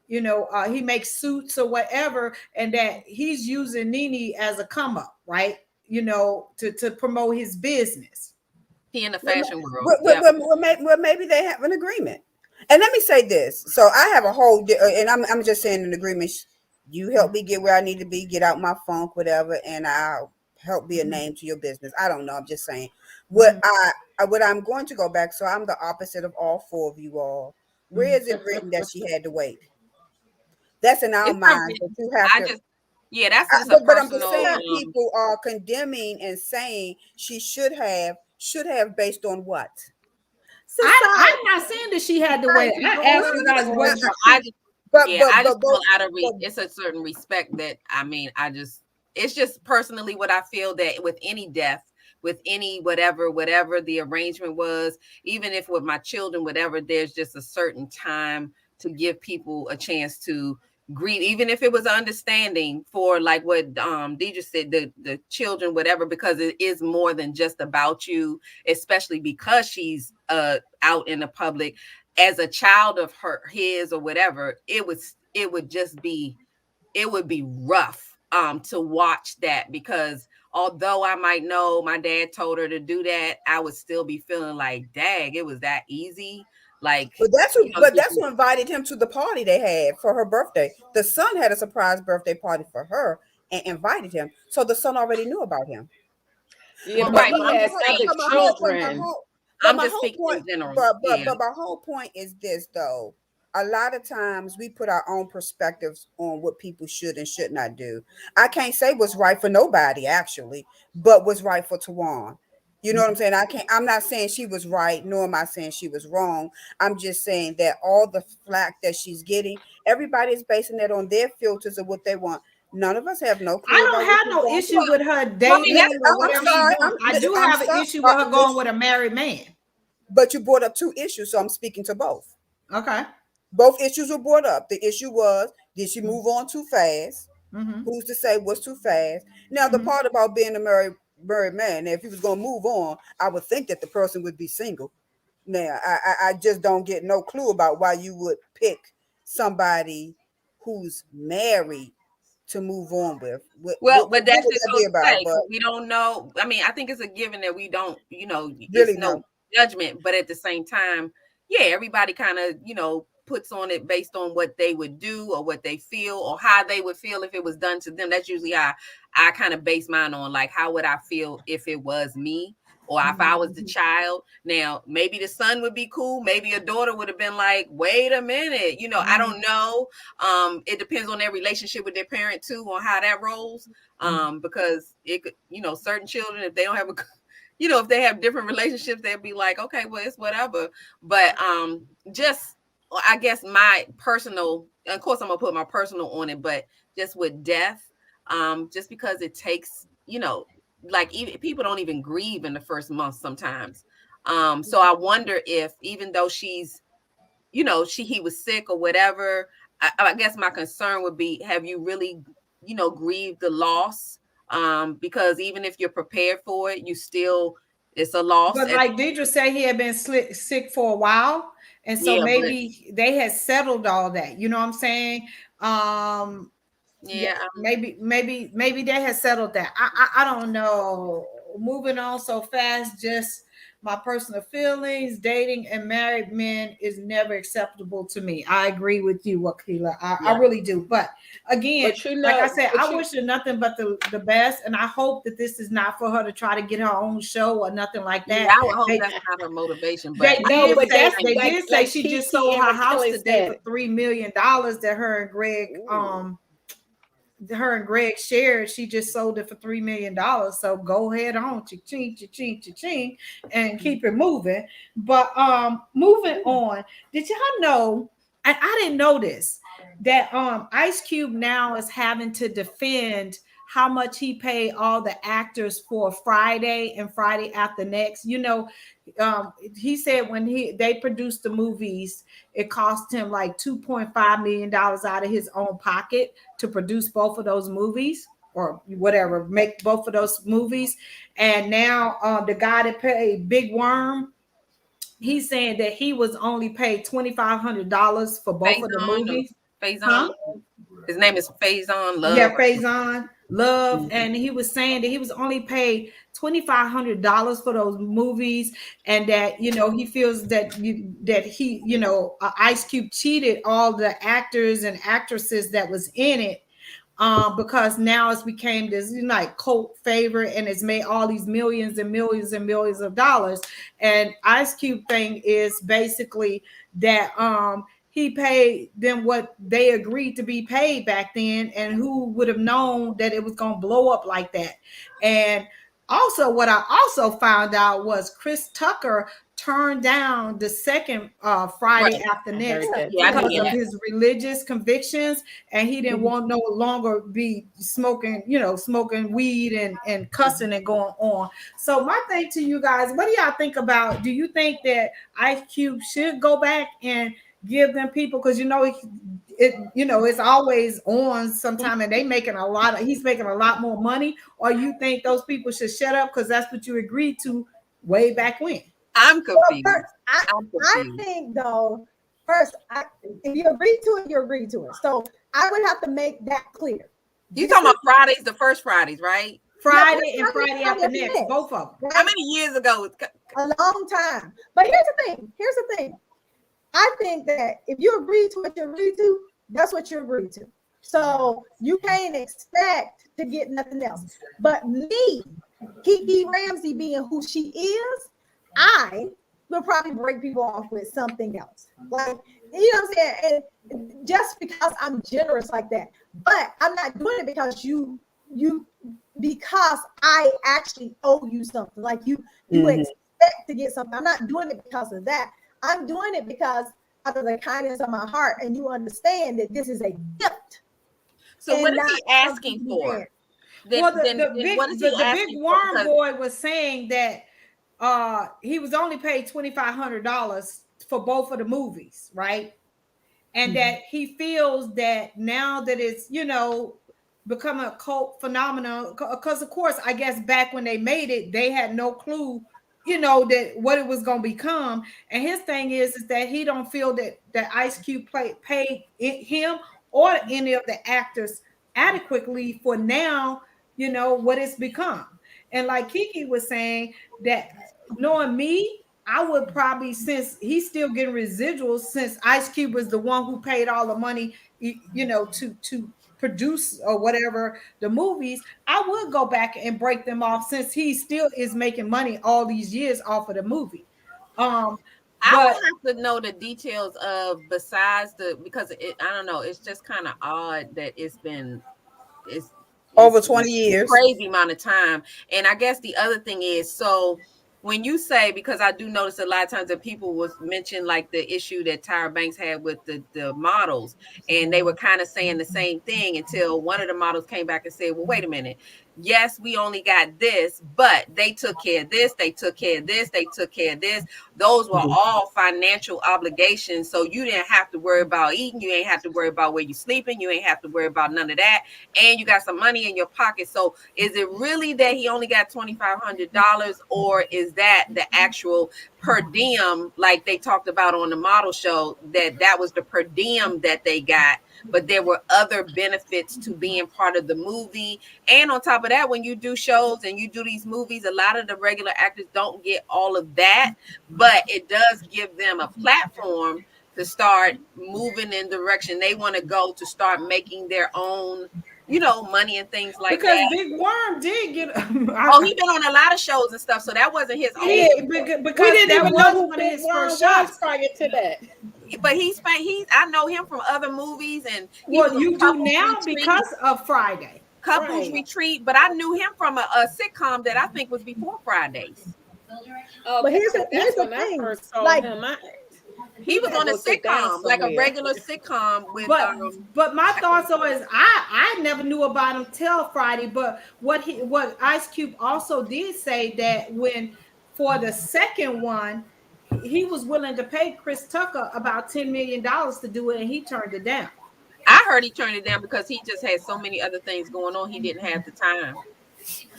he makes suits or whatever, and that he's using Nene as a come up, right? To promote his business. He in the fashion world. Well, maybe they have an agreement. And let me say this. So I have a whole, and I'm just saying an agreement. You help me get where I need to be, get out my funk, whatever, and I'll help be a name to your business. I don't know. I'm just saying what I'm going to go back. So I'm the opposite of all four of you all. Where is it written that she had to wait? That's in our minds. That you have to. That's just a but I'm just personal. saying people are condemning and saying she should have based on what? I'm not saying that she had to wait. I asked you guys what. I just feel out of it's a certain respect that it's just personally what I feel that with any death, with any whatever the arrangement was, even if with my children, whatever, there's just a certain time to give people a chance to grieve, even if it was understanding for like what Deidre said, the children, whatever, because it is more than just about you, especially because she's out in the public. As a child of his or whatever, it would be rough to watch that, because although I might know my dad told her to do that, I would still be feeling like, dang, it was that easy. Like, but that's who invited him to the party they had for her birthday. The son had a surprise birthday party for her and invited him, so the son already knew about him. Yeah, but he has other children. I'm just speaking in general. But my whole point is this, though. A lot of times we put our own perspectives on what people should and should not do. I can't say what's right for nobody, actually, but what's right for Tawan. You know what I'm saying? I'm not saying she was right, nor am I saying she was wrong. I'm just saying that all the flack that she's getting, everybody's basing that on their filters of what they want. None of us have no clue I don't about what have she's no going issue through. with her Well, I mean, dating that's or I'm whatever she's sorry. doing. I do I'm have an sorry. issue with her going with a married man. But you brought up two issues, so I'm speaking to both. Okay. Both issues were brought up. The issue was, did she move on too fast? Mm-hmm. Who's to say what's too fast? Now, the Mm-hmm. part about being a married man, if he was going to move on, I would think that the person would be single. Now, I just don't get no clue about why you would pick somebody who's married to move on with. well, but What that's would just that so be to about? say But because we don't know. I mean, I think it's a given that we don't, it's really, no no. judgment, but at the same time, yeah, everybody kind of, puts on it based on what they would do or what they feel or how they would feel if it was done to them. That's usually how I kind of base mine on, like, how would I feel if it was me or if I was the child. Now, maybe the son would be cool. Maybe a daughter would have been like, wait a minute, I don't know. It depends on their relationship with their parent too, on how that rolls. Because it could, certain children, if they don't have a, if they have different relationships, they'll be like, okay, well, it's whatever. But just, I guess my personal, of course, I'm gonna put my personal on it, but just with death, just because it takes, like, even people don't even grieve in the first month sometimes. So I wonder if, even though she's, he was sick or whatever, I guess my concern would be, have you really, grieved the loss? Because even if you're prepared for it, you still, it's a loss. But like Deidre said, he had been sick for a while, and so Yeah, but maybe they had settled all that. You know what I'm saying? Um, yeah, yeah, maybe they had settled that. I don't know. Moving on so fast, just my personal feelings. Dating and married men is never acceptable to me. I agree with you, Wakila. I yeah. really do. But again, But you like I know, said, but I you wish her nothing but the best, and I hope that this is not for her to try to get her own show or nothing like Yeah, that. I would hope They that's not her motivation, but they no, did but say that's I they mean, did say like she just Kiki sold and her house Raquel today for said. $3 million that Ooh. her and Greg shared. She just sold it for $3 million. So go ahead on, cha-ching, cha-ching, cha-ching, and keep it moving. But moving on, did y'all know? And I didn't know this, that Ice Cube now is having to defend how much he paid all the actors for Friday and Friday After Next. He said when they produced the movies, it cost him like $2.5 million out of his own pocket to produce both of those movies or whatever, make both of those movies. And now the guy that paid Big Worm, he's saying that he was only paid $2,500 for both of the Faison, movies. Faison, Huh? his name is Faison Love. Yeah, Faison Love, and he was saying that he was only paid $2,500 for those movies, and that he feels that Ice Cube cheated all the actors and actresses that was in it, because now it's became this like cult favorite and it's made all these millions and millions and millions of dollars. And Ice Cube thing is basically that he paid them what they agreed to be paid back then, and who would have known that it was going to blow up like that. And also, what I also found out was Chris Tucker turned down the second Right. Friday After I Next heard that Yeah, I did because hear too. of that. his religious convictions, and he didn't want no longer be smoking, smoking weed and cussing and going on. So my thing to you guys, what do y'all think about? Do you think that Ice Cube should go back and give them people, because it's always on sometime, and he's making a lot more money, or you think those people should shut up because that's what you agreed to way back when? I'm Well, confused. first, I I'm I confused. think though, first, if you agree to it, you agree to it. So I would have to make that clear. You This talking is about Fridays, the first Fridays, right? yeah, first Friday and Friday, Friday Friday After after Next, next, both of them. How right? many years ago? A long time. But here's the thing. Here's the thing. I think that if you agree to what you agree to, that's what you agree to. So you can't expect to get nothing else. But me, Kiki Ramsey being who she is, I will probably break people off with something else. Like, you know what I'm saying? And just because I'm generous like that. But I'm not doing it because you because I actually owe you something. Like you Mhm. expect to get something. I'm not doing it because of that. I'm doing it because out of the kindness of my heart, and you understand that this is a gift So what and is not he something asking to be for? paid. Then Well, then then what is he the big asking for? worm Because boy was saying that he was only paid $2,500 for both of the movies, right? And Mhm. that he feels that now that it's become a cult phenomenon, because of course I guess back when they made it they had no clue that what it was going to become. And his thing is that he don't feel that Ice Cube paid him or any of the actors adequately for now what it's become. And like Kiki was saying, that knowing me, I would probably, since he's still getting residuals, since Ice Cube was the one who paid all the money, to produce or whatever the movies, I would go back and break them off since he still is making money all these years off of the movie. Um, I but would have to know the details of besides because I don't know, it's just kind of odd that it's Over it's been 20 years. crazy amount of time. And I guess the other thing is, so when you say, because I do notice a lot of times that people was mention like the issue that Tyra Banks had with the models, and they were kind of saying the same thing until one of the models came back and said, well, wait a minute, yes, we only got this, but they took care of this, they took care of this, they took care of this. Those were Mhm. all financial obligations, so you didn't have to worry about eating, you ain't have to worry about where you're sleeping, you ain't have to worry about none of that, and you got some money in your pocket. So is it really that he only got $2,500, or is that the actual per diem, like they talked about on the model show, that was the per diem that they got, but there were other benefits to being part of the movie? And on top of that, when you do shows and you do these movies, a lot of the regular actors don't get all of that, but it does give them a platform to start moving in the direction they want to go, to start making their own money and things like because that. Big Worm did get, Oh, he been on a lot of shows and stuff, so that wasn't his he only. We because didn't that even know was who one of Big his Worm first was shots. prior to that. But he's I know him from other movies, and he was Well, on you do Couples now Retreat. because of Friday. Couples Right. Retreat, but I knew him from a sitcom that I think was before Fridays. But Okay, here's because here's that's the when I thing. first saw Like him. He He was better on a go sit down sitcom, like a somewhere. regular sitcom with But my thoughts are is I never knew about him till Friday. But what Ice Cube also did say that when for the second one, he was willing to pay Chris Tucker about $10 million to do it, and he turned it down. I heard he turned it down because he just had so many other things going on. He didn't have the time.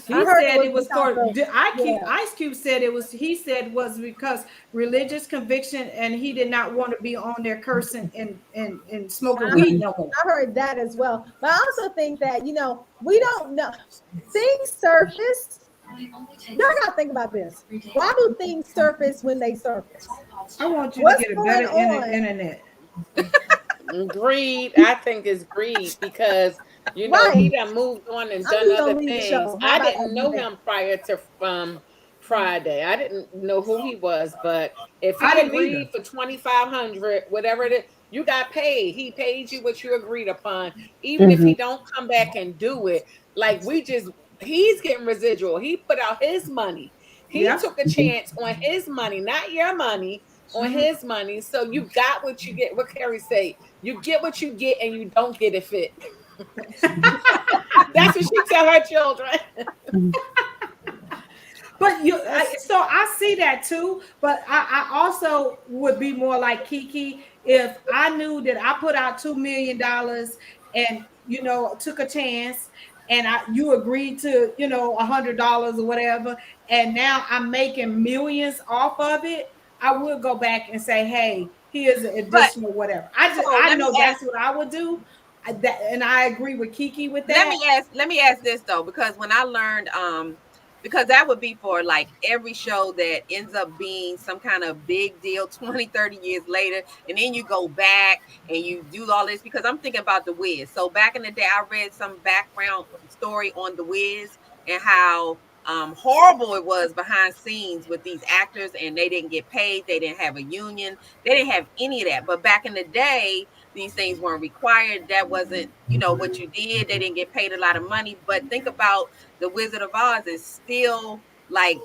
I He heard it said was it was because for of yeah. Ice Cube said it was, he said was because religious conviction, and he did not want to be on there cursing and smoking I heard weed Mhm. no more. I heard that as well. But I also think that, we don't know things surface. Y'all gotta think about this. Why do things surface when they surface? I want you to What's get a going better on? internet. Greed, I think, is greed because Right. he done moved on and I'm done just other gonna leave the things. show. How I about I didn't do know that? him prior to Friday. I didn't know who he was, but if I he didn't either. agreed for 2,500, whatever it is, you got paid. He paid you what you agreed upon, even if he Mhm. don't come back and do it. Like he's getting residual. He put out his money. He Yeah. took a Mhm. chance on his money, not your money, on Mhm. his money. So you got what you get. What Carrie say? You get what you get, and you don't get it fit. That's what she tell her children. Mhm. But That's so I see that too. But I also would be more like Kiki if I knew that I put out $2 million and took a chance, and you agreed to $100 or whatever, and now I'm making millions off of it. I would go back and say, hey, here's an But additional whatever. so I know that's what I would do. And I agree with Kiki with that. let me ask this though, because when I learned because that would be for like every show that ends up being some kind of big deal 20, 30 years later, and then you go back and you do all this, because I'm thinking about the Wiz. So back in the day I read some background story on the Wiz and how horrible it was behind scenes with these actors, and they didn't get paid, they didn't have a union, they didn't have any of that. But back in the day, these things weren't required. That wasn't, what you did. They didn't get paid a lot of money. But think about the Wizard of Oz is still like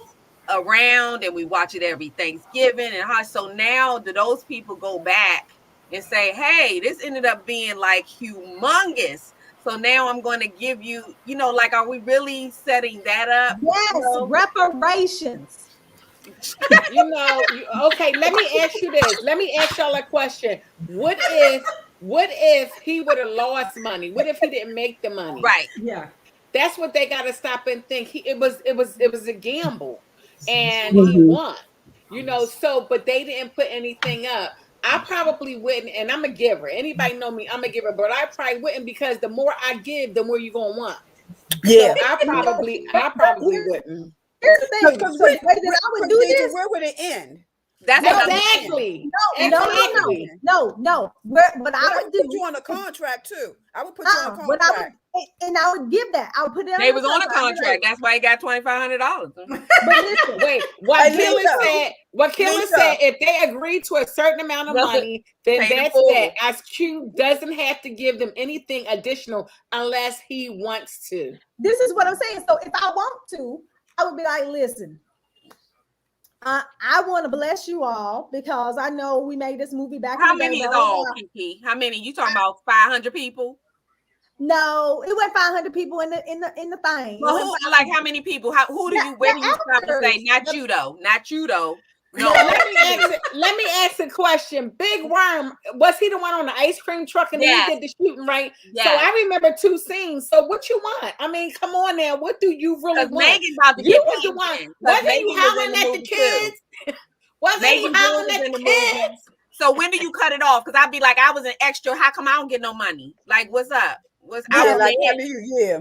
around, and we watch it every Thanksgiving and how. So now do those people go back and say, hey, this ended up being like humongous. So now I'm going to give you, like, are we really setting that up? Yes, reparations. Okay, let me ask you this. Let me ask y'all a question. What if he would have lost money? What if he didn't make the money? Right. Yeah. That's what they got to stop and think. It was a gamble, and he won. So but they didn't put anything up. I probably wouldn't, and I'm a giver. Anybody know me? I'm a giver, but I probably wouldn't, because the more I give, the more you're gonna want. Yeah. So I probably wouldn't. Here's the thing. Because So the way that I would do this, where would it end? That's what I'm saying. Exactly. no. What I I would would do, put you on a contract too. I would put you on a what I would, contract. and I would give that. I would put it They on was the on a contract. I'd be contract. That's why he got $2,500. But listen, Wait, what Hey, Killer Lisa. said, Lisa. if they agree to a certain amount of money, then Pay the that's full. that. As Q doesn't have to give them anything additional unless he wants to. this is what I'm saying. So if I want to, I would be like, listen, I want to bless you all because I know we made this movie back How in the day. many is blah, blah, all, blah. Kiki? How many? You talking about 500 people? No, it went 500 people in the thing. Well, like how many people? Who do you? Where do you stop and say? Not you though. Not you though. No. Let me ask a question. Big Worm, was he the one on the ice cream truck and Yes. he did the shooting, right? Yes. So I remember 2 scenes. So what you want? I mean, come on now. What do you really want? Megan about to You get was the paid one. then, 'cause Wasn't Megan you was in hollering the at the movie too. kids? Wasn't Megan you Good hollering was at in the the kids? movie. So when do you cut it off? Because I'd be like, I was an extra. How come I don't get no money? Like, what's up? I was like there. yeah.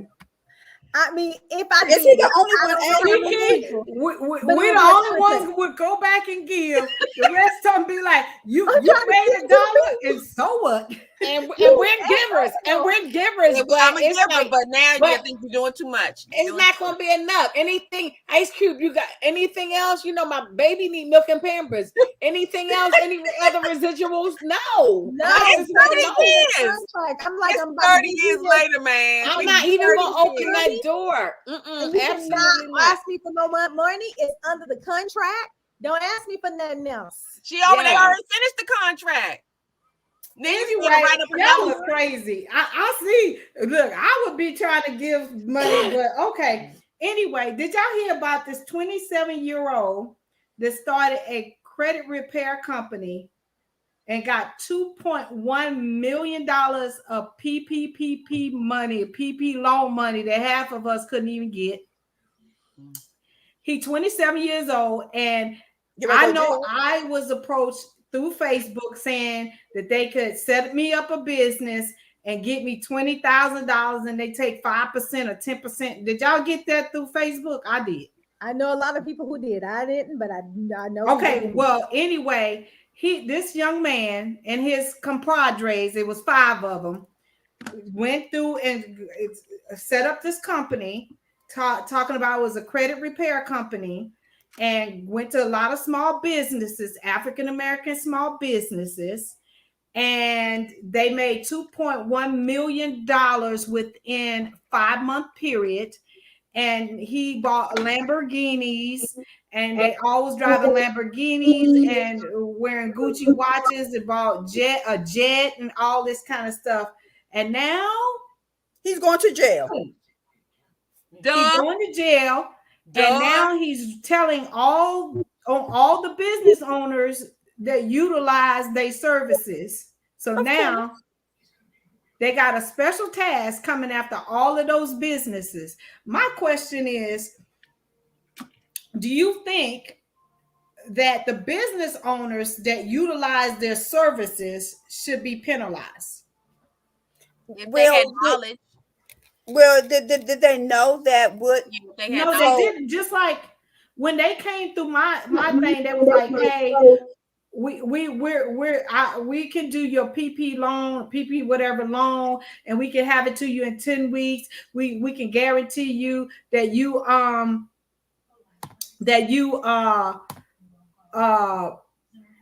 I mean, if I Is did, he the only I one don't know how many Kiki, people. we're But it the would be a only ones contest. who would go back and give. The rest of them be like, you I'm trying to made teach a you dollar, too. and so what? And we're givers. And we're givers. Yeah, But I'm a it's giver, like, but now but you think you're doing too much. You're it's doing not too gonna much. be enough. Anything, Ice Cube, you got anything else? My baby need milk and Pampers. Anything else? Any other residuals? No. No, My It's sister said 30 no. years. contract. I'm like, It's I'm about to 30 give years you this, later, man. I'm We not even 30 gonna open years. that door. and you Absolutely cannot not. ask me for no more money. It's under the contract. Don't ask me for nothing else. They already Yes. finished the contract. Then you Anyway, still write up y'all another was crazy. I see. Look, I would be trying to give money, but okay. Anyway, did y'all hear about this 27-year-old that started a credit repair company and got $2.1 million of PPP money, PP loan money that half of us couldn't even get? He's 27 years old, and I know I was approached through Facebook saying that they could set me up a business and get me $20,000, and they take 5% or 10%. Did y'all get that through Facebook? I did. I know a lot of people who did. I didn't, but I know. Okay, well, anyway, this young man and his compadres, it was 5 of them, went through and set up this company. Talking about it was a credit repair company, and went to a lot of small businesses, African American small businesses, and they made $2.1 million within 5-month period. And he bought Lamborghinis, and they always driving Lamborghinis and wearing Gucci watches, and bought a jet and all this kind of stuff. And now he's going to jail. He's going to jail. And now he's telling all the business owners that utilize their services. So now they got a special task coming after all of those businesses. My question is, do you think that the business owners that utilize their services should be penalized? If they had knowledge. Did they know that what? No, they didn't. Just like when they came through my thing, they was like, "Hey, we can do your PP loan, PP whatever loan, and we can have it to you in 10 weeks. We can guarantee you that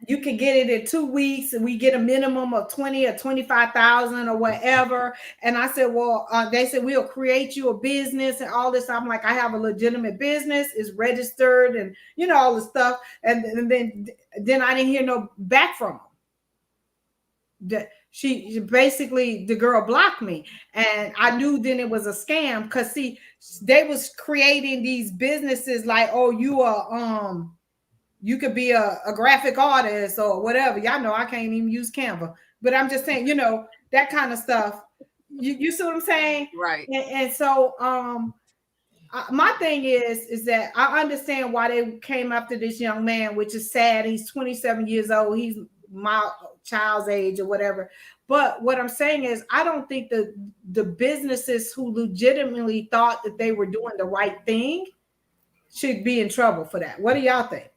you can get it in 2 weeks, and we get a minimum of 20 or 25,000 or whatever. And I said, well, they said we'll create you a business and all this. I'm like, I have a legitimate business, it's registered, and all the stuff. And then I didn't hear no back from them. She basically, the girl blocked me, and I knew then it was a scam, because see, they was creating these businesses like, oh, you could be a graphic artist or whatever. Y'all know I can't even use Canva, but I'm just saying, that kind of stuff. You see what I'm saying? Right. And so my thing is that I understand why they came after this young man, which is sad. He's 27 years old. He's my child's age or whatever. But what I'm saying is, I don't think the businesses who legitimately thought that they were doing the right thing should be in trouble for that. What do y'all think?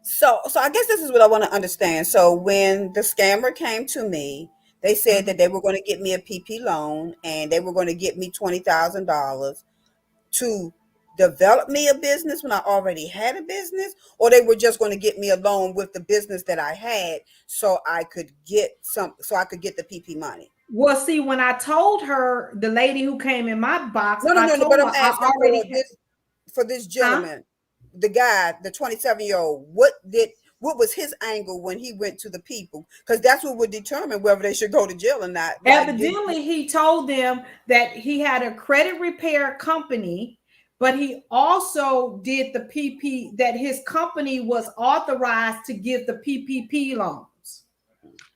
So I guess this is what I want to understand. So when the scammer came to me, they said Mhm. that they were going to get me a PP loan and they were going to get me $20,000 to develop me a business when I already had a business, or they were just going to get me a loan with the business that I had so I could get the PP money. Well, see, when I told her, the lady who came in my box, No, no, I no, no. told But her I'm I asking already had, for this huh? gentleman, the guy, the 27-year-old. What was his angle when he went to the people? Because that's what would determine whether they should go to jail or not. Like, Evidently, he told them that he had a credit repair company, but he also did the PP, that his company was authorized to give the PPP loans.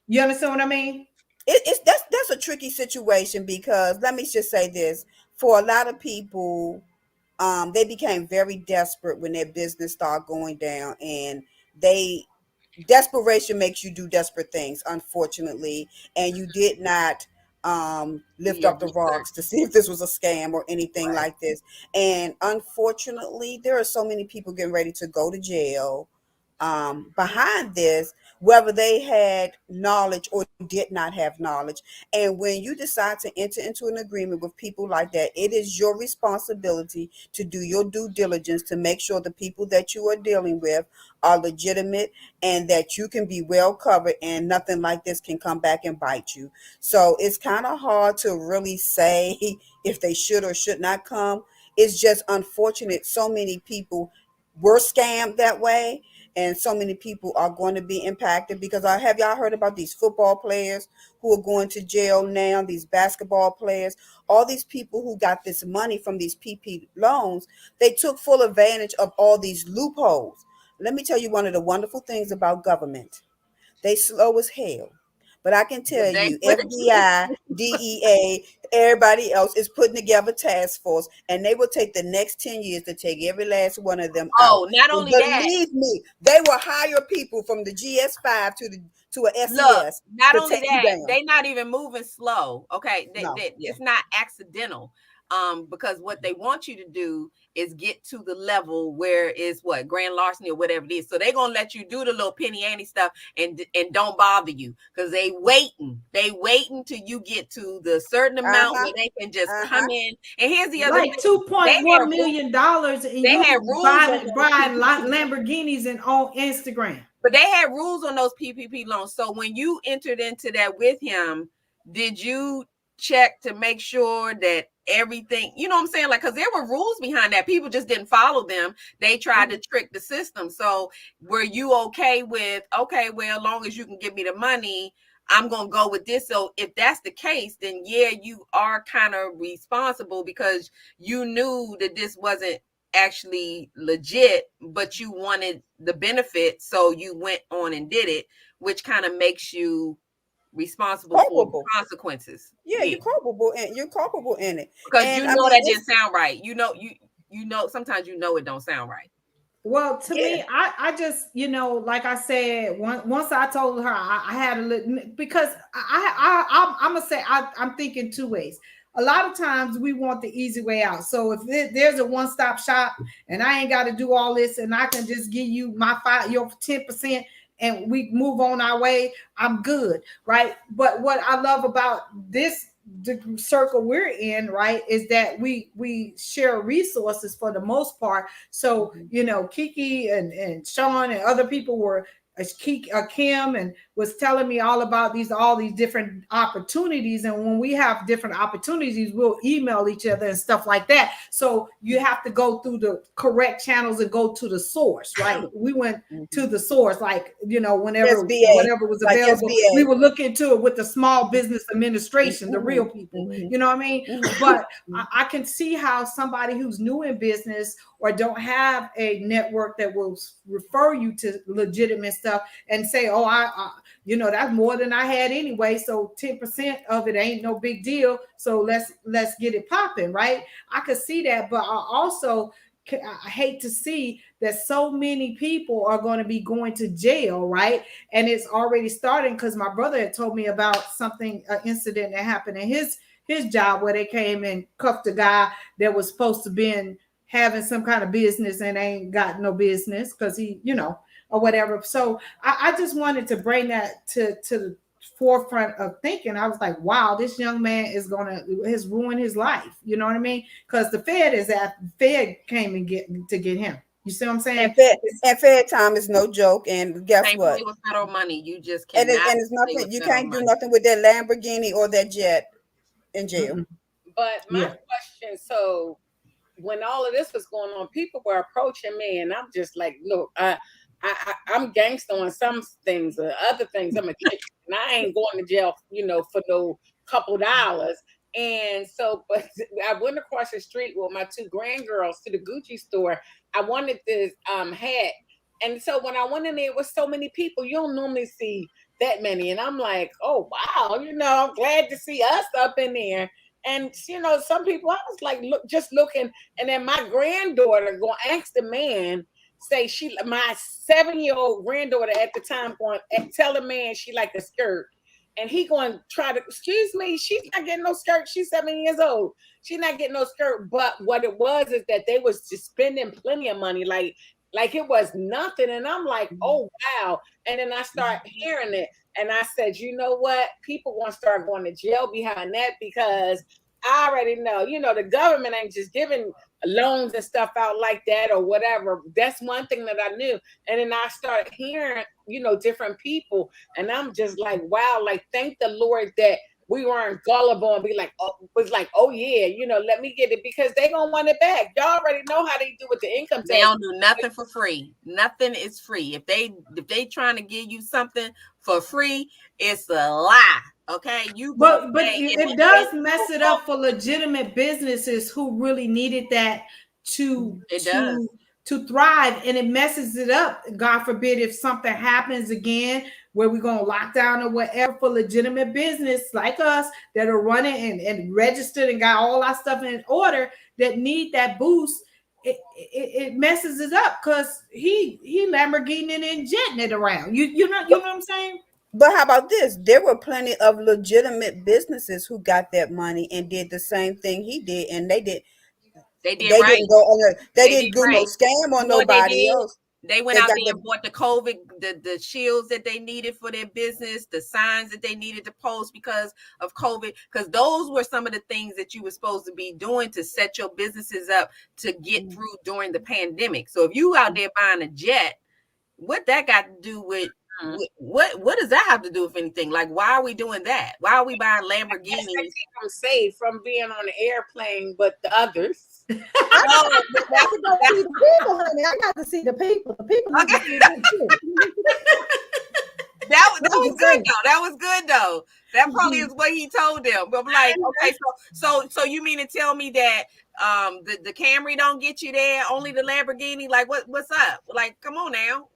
You understand what I mean? it's that's a tricky situation because let me just say this: for a lot of people, they became very desperate when their business started going down, and they desperation makes you do desperate things, unfortunately. And you did not Do lift your up the research. rocks to see if this was a scam or anything Right. like this. And unfortunately, there are so many people getting ready to go to jail behind this, whether they had knowledge or did not have knowledge. And when you decide to enter into an agreement with people like that, it is your responsibility to do your due diligence to make sure the people that you are dealing with are legitimate and that you can be well covered and nothing like this can come back and bite you. So it's kind of hard to really say if they should or should not come. It's just unfortunate so many people were scammed that way, and so many people are going to be impacted because I have y'all heard about these football players who are going to jail now, these basketball players, all these people who got this money from these PP loans, they took full advantage of all these loopholes. Let me tell you one of the wonderful things about government. They slow as hell. But I can tell But they you, quick. FBI, DEA, everybody else is putting together task force, and they will take the next 10 years to take every last one of them out. Oh, not And only that, believe me, they will hire people from the GS5 to a look, SES not to only take you that, down. they not even moving slow. Okay, No, yeah. it's not accidental. Because what they want you to do is get to the level where it's what grand larceny or whatever it is. So they're gonna let you do the little penny ante stuff and don't bother you because they waiting till you get to the certain amount Uh-huh. where they can just come Uh-huh. in. And here's the other Like thing: they had $2.1 million, and they you had rules on buying those buying PPP. Lamborghinis and on Instagram. But they had rules on those PPP loans. So when you entered into that with him, did you check to make sure that everything, you know what I'm saying? Like, because there were rules behind that. People just didn't follow them. They tried to trick the system. So were you okay with, okay, well, as long as you can give me the money, I'm going to go with this. So if that's the case, then yeah, you are kind of responsible because you knew that this wasn't actually legit, but you wanted the benefit, so you went on and did it, which kind of makes you responsible for the Culpable. consequences. Yeah, Yeah, you're culpable in it. because And you I know mean that didn't it's sound right. You know sometimes it don't sound right. Well, to yeah. me, I just, like I said, once I told her, I had a little, because I'm gonna say I'm thinking two ways. A lot of times we want the easy way out. So if there's a one-stop shop and I ain't got to do all this, and I can just give you your 10%, and we move on our way, I'm good, right? But what I love about this the circle we're in, right, is that we share resources for the most part. So Mhm. Kiki and Sean and other people were Kim, and was telling me all these different opportunities. And when we have different opportunities, we'll email each other and stuff like that. So you have to go through the correct channels and go to the source, right? We went to the source, like, SBA, whenever was like available, we SBA. would look into it with the Small Business Administration, the real people. You know what I mean? But I can see how somebody who's new in business or don't have a network that will refer you to legitimate stuff and say, oh, that's more than I had anyway. So 10% of it ain't no big deal. So let's get it popping, right? I could see that, but I hate to see that so many people are going to be going to jail, right? And it's already starting, because my brother had told me about an incident that happened in his job where they came and cuffed a guy that was supposed to be having some kind of business and ain't got no business because he, or whatever. So I just wanted to bring that to the forefront of thinking. I was like, wow, this young man has ruined his life. You know what I mean? Because the Fed came and get him. You see what I'm saying? And Fed time is no joke. And guess Can't what? play with federal money. You just And cannot it's play nothing. with You federal can't do money. nothing with that Lamborghini or that jet in jail. But my Yeah. question, so when all of this was going on, people were approaching me, and I'm just like, look, I'm gangster on some things, or other things I'm a kid, and I ain't going to jail, for no couple dollars. And so, but I went across the street with my two grandgirls to the Gucci store. I wanted this hat, and so when I went in there, it was so many people. You don't normally see that many, and I'm like, oh wow, I'm glad to see us up in there. And some people, I was like, look, just looking, and then my granddaughter going ask the man, say my 7-year-old granddaughter at the time going tell the man she like a skirt, and he going to try to, excuse me, she's not getting no skirt. She's 7 years old. She's not getting no skirt. But what it was is that they was just spending plenty of money, like it was nothing. And I'm like, oh wow. And then I start hearing it. And I said, you know what? People want to start going to jail behind that, because I already know, the government ain't just giving loans and stuff out like that or whatever. That's one thing that I knew. And then I started hearing, different people. And I'm just like, wow, like, thank the Lord that we weren't gullible and be like, was like, oh yeah, let me get it, because they gonna want it back. Y'all already know how they do with the income tax. They don't do nothing for free. Nothing is free. If they trying to give you something for free, it's a lie. Okay, but it does mess it up for legitimate businesses who really needed that to thrive, and it messes it up. God forbid if something happens again where we're gonna lock down or whatever, for legitimate business like us that are running and registered and got all our stuff in order, that need that boost. It messes it up, because he Lamborghini and jetting it around. You know what I'm saying? But how about this? There were plenty of legitimate businesses who got that money and did the same thing he did, and they did. They did They right. didn't go on. They They didn't did do no right. scam on You know what they nobody did? else. They went They out got there and bought the COVID, the shields that they needed for their business, the signs that they needed to post because of COVID, because those were some of the things that you were supposed to be doing to set your businesses up to get through during the pandemic. So if you out there buying a jet, what that got to do with what does that have to do with anything? Like, why are we doing that? Why are we buying Lamborghinis? I'm safe from being on the airplane, but the others. I got to go see the people, honey. I got to see the people. The people need to see them too. That was good though. That was good though. That probably is what he told them. But I'm like, okay, so you mean to tell me that the Camry don't get you there, only the Lamborghini? Like, what's up? Like, come on now.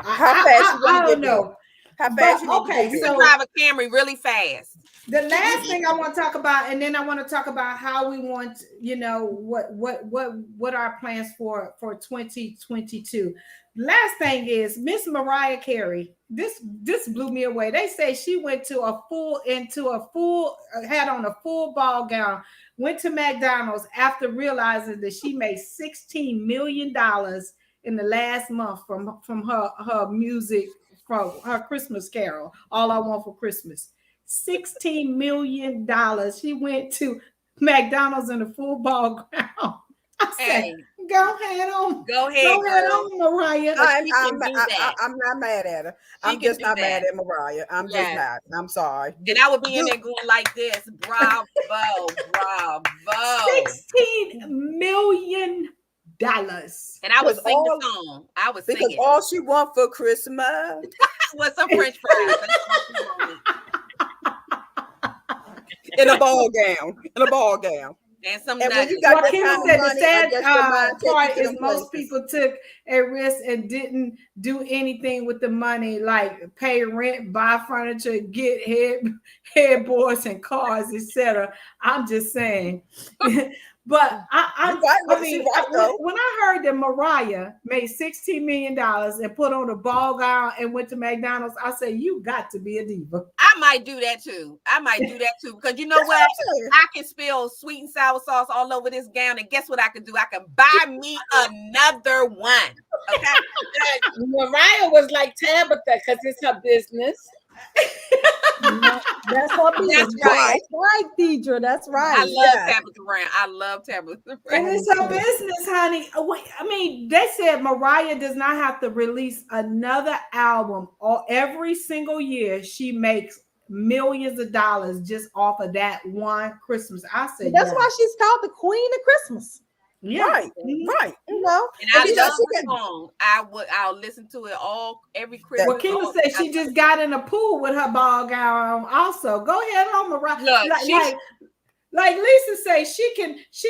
How fast you I gonna don't get know. there? How fast you need to Okay, get You there? can drive a Camry really fast. The last thing I want to talk about, and then I want to talk about how we want, what our plans for 2022. Last thing is Miss Mariah Carey. This blew me away. They say she went to had on a full ball gown, went to McDonald's after realizing that she made $16 million in the last month from her music, from her Christmas carol, All I Want for Christmas. $16 million. She went to McDonald's in a full ball ground. I said, Go ahead on. Go ahead, Go ahead girl. on, Mariah. Because she can do that. I'm not mad at her. She I'm can just do not mad that. at Mariah. I'm just Yes. not. I'm sorry. And I would be in Do there going like this. Bravo. Bravo. $16 million. And I would because sing the all song. I would sing because it. all she want for Christmas With some French fries. That's all she wanted. in a ball gown. In a ball gown. And some And when you nuggets. got Well, that Kim kind of said the money, I sad guess your mind take you part to is them most places. people took a risk and didn't do anything with the money, like pay rent, buy furniture, get headboards and cars, etc. I'm just saying. But You right, I she mean, right though. when I heard that Mariah made $16 million and put on a ball gown and went to McDonald's, I said, you got to be a diva. I might do that too. Because you know That's what what? I'm saying. I can spill sweet and sour sauce all over this gown. And guess what I can do? I can buy me another one. Okay. Mariah was like Tabitha because it's her business. That's her business. That's right. That's right, Deidre. That's I right. love Yeah. Tabitha Brown. I love Tabitha And Brown. it's her business, honey. I mean, they said Mariah does not have to release another album or every single year. She makes millions of dollars just off of that one Christmas. I said, That's yeah, why she's called the Queen of Christmas. yeah. Right, Mhm. right. You know, And And I you know, love she the can, song. I'll listen to it every That- Well, Christmas. Kima said she just got in a pool with her ball gown on. Also, go ahead on, Mariah. Look, Like Lisa say, she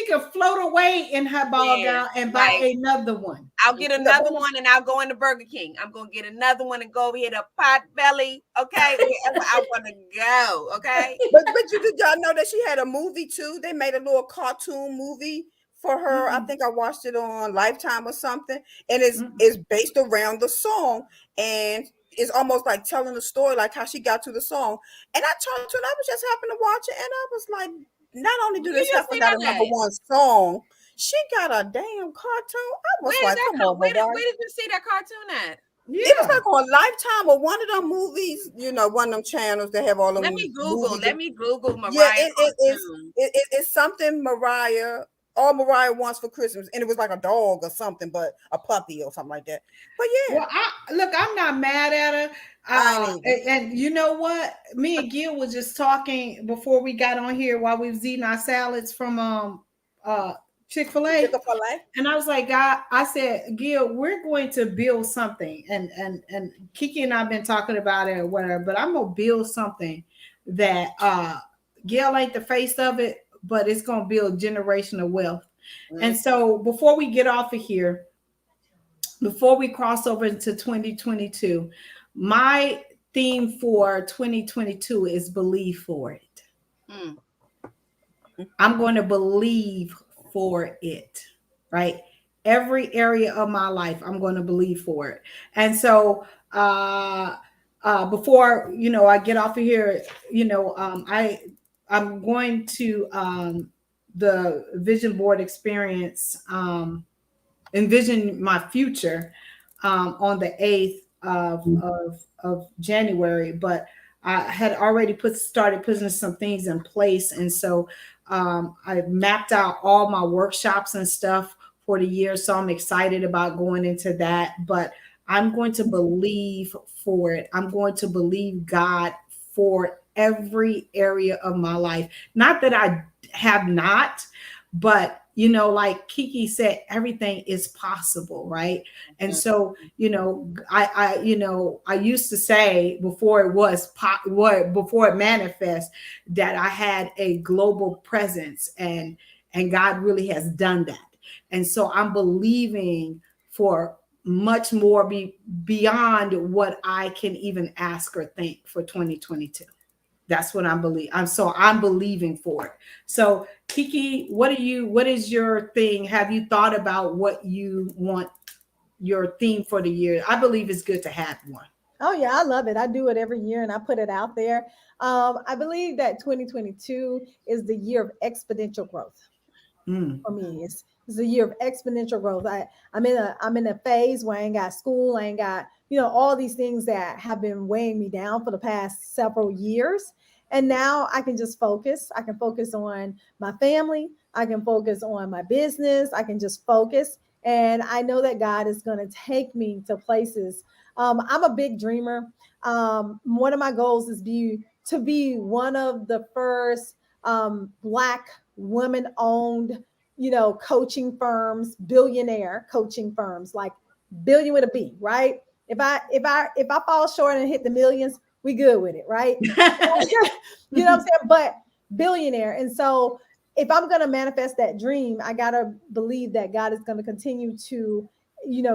can float away in her ball Yeah, gown and buy like- another one. I'll get another one and I'll go into Burger King. I'm gonna get another one and go over here to Pot Belly. Okay, wherever I want to go. Okay. but did y'all know that she had a movie too? They made a little cartoon movie for her. I think I watched it on Lifetime or something, and it's based around the song, and it's almost like telling the story, like how she got to the song. And I turned to it, I was just happening to watch it, and I was like, not only do Where this you heifer see got a that number at? one song, she got a damn cartoon. I was Where like, come on, where Mariah. did you see that cartoon at? It was like on Lifetime or one of them movies, one of them channels that have all them Let me Google. movies. Let me Google Mariah Yeah, cartoon. it's something Mariah, all Mariah wants for Christmas, and it was like a dog or something, but a puppy or something like that. But yeah, Well, I'm not mad at her. I ain't And you know what? Me and Gil was just talking before we got on here while we was eating our salads from Chick-fil-A. Chick-fil-A. And I was like, God, I said, Gil, we're going to build something. And Kiki and I've been talking about it or whatever, but I'm gonna build something that Gil ain't the face of it, but it's gonna build generational wealth. And so before we get off of here, before we cross over into 2022, my theme for 2022 is believe for it. Mm. I'm going to believe for it, right? Every area of my life, I'm going to believe for it. And so, before I get off of here, I'm going to the vision board experience. Envision my future on the 8th of January, but I had already started putting some things in place. And so I mapped out all my workshops and stuff for the year. So I'm excited about going into that, but I'm going to believe for it. I'm going to believe God for every area of my life. Not that I have not, but like Kiki said, everything is possible, right? And so, I used to say before it was before it manifest that I had a global presence, and God really has done that. And so I'm believing for much more beyond what I can even ask or think for 2022. That's what I'm believing for it. So Kiki, what is your thing? Have you thought about what you want your theme for the year? I believe it's good to have one. Oh yeah, I love it. I do it every year and I put it out there. I believe that 2022 is the year of exponential growth. For me, It's a year of exponential growth. I'm in a phase where I ain't got school, I ain't got, all these things that have been weighing me down for the past several years. And now I can just focus. I can focus on my family. I can focus on my business. I can just focus. And I know that God is going to take me to places. I'm a big dreamer. One of my goals is to be one of the first Black women owned, coaching firms, billionaire coaching firms, like billion with a B, right? If I fall short and hit the millions, we good with it, right? You know what I'm saying? But billionaire. And so if I'm going to manifest that dream, I got to believe that God is going to continue to,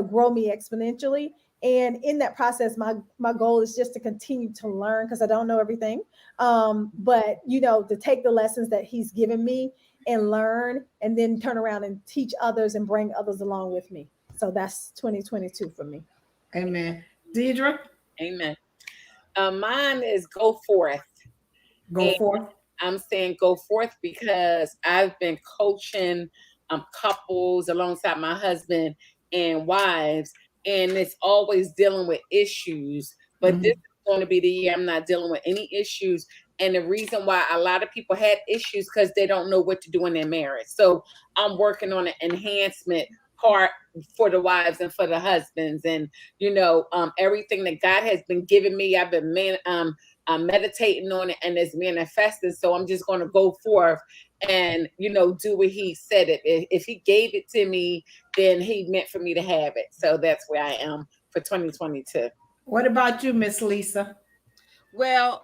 grow me exponentially. And in that process, my goal is just to continue to learn, because I don't know everything. But to take the lessons that he's given me and learn, and then turn around and teach others and bring others along with me. So that's 2022 for me. Amen. Deidre, Amen. Mine is go forth. go And forth. I'm saying go forth because I've been coaching couples alongside my husband and wives, and it's always dealing with issues. But this Mhm. is going to be the year I'm not dealing with any issues. And the reason why a lot of people had issues because they don't know what to do in their marriage. So I'm working on an enhancement part for the wives and for the husbands, and everything that God has been giving me. I've been I'm meditating on it, and it's manifesting. So I'm just going to go forth and do what he said it. If he gave it to me, then he meant for me to have it. So that's where I am for 2022. What about you, Miss Lisa? Well,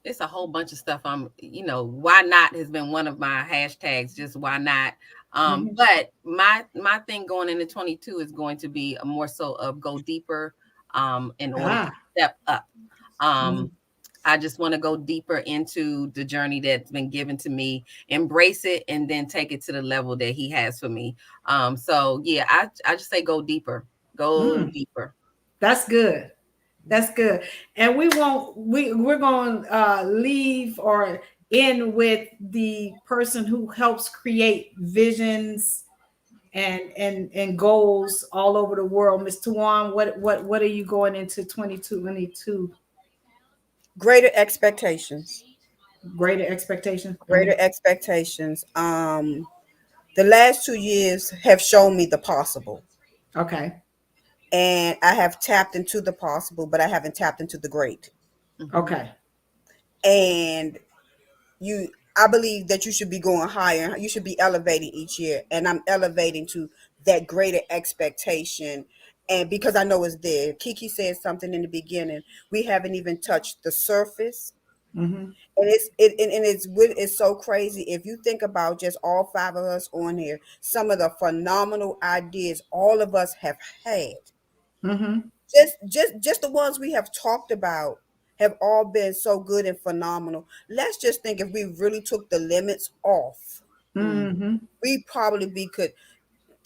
it's a whole bunch of stuff. Why not has been one of my hashtags, just why not. Mhm. But my thing going into 22 is going to be a more so of go deeper in order to Ah. step up. Um Mhm. I just want to go deeper into the journey that's been given to me, embrace it, and then take it to the level that he has for me. So yeah, I just say go deeper. Go Mm. deeper. That's good. That's good. And we're going to leave or end with the person who helps create visions and goals all over the world. Miss Tuan, what are you going into 2022? Greater expectations. Greater expectation. Greater expectations. The last 2 years have shown me the possible. Okay. And I have tapped into the possible, but I haven't tapped into the great. Mhm. Okay. And you I believe that you should be going higher. You should be elevating each year. And I'm elevating to that greater expectation. And because I know it's there. Kiki said something in the beginning. We haven't even touched the surface. Mm-hmm. And it's so crazy. If you think about just all five of us on here, some of the phenomenal ideas all of us have had. Mm-hmm. Just the ones we have talked about have all been so good and phenomenal. Let's just think, if we really took the limits off, Mhm. Mm-hmm. we probably be could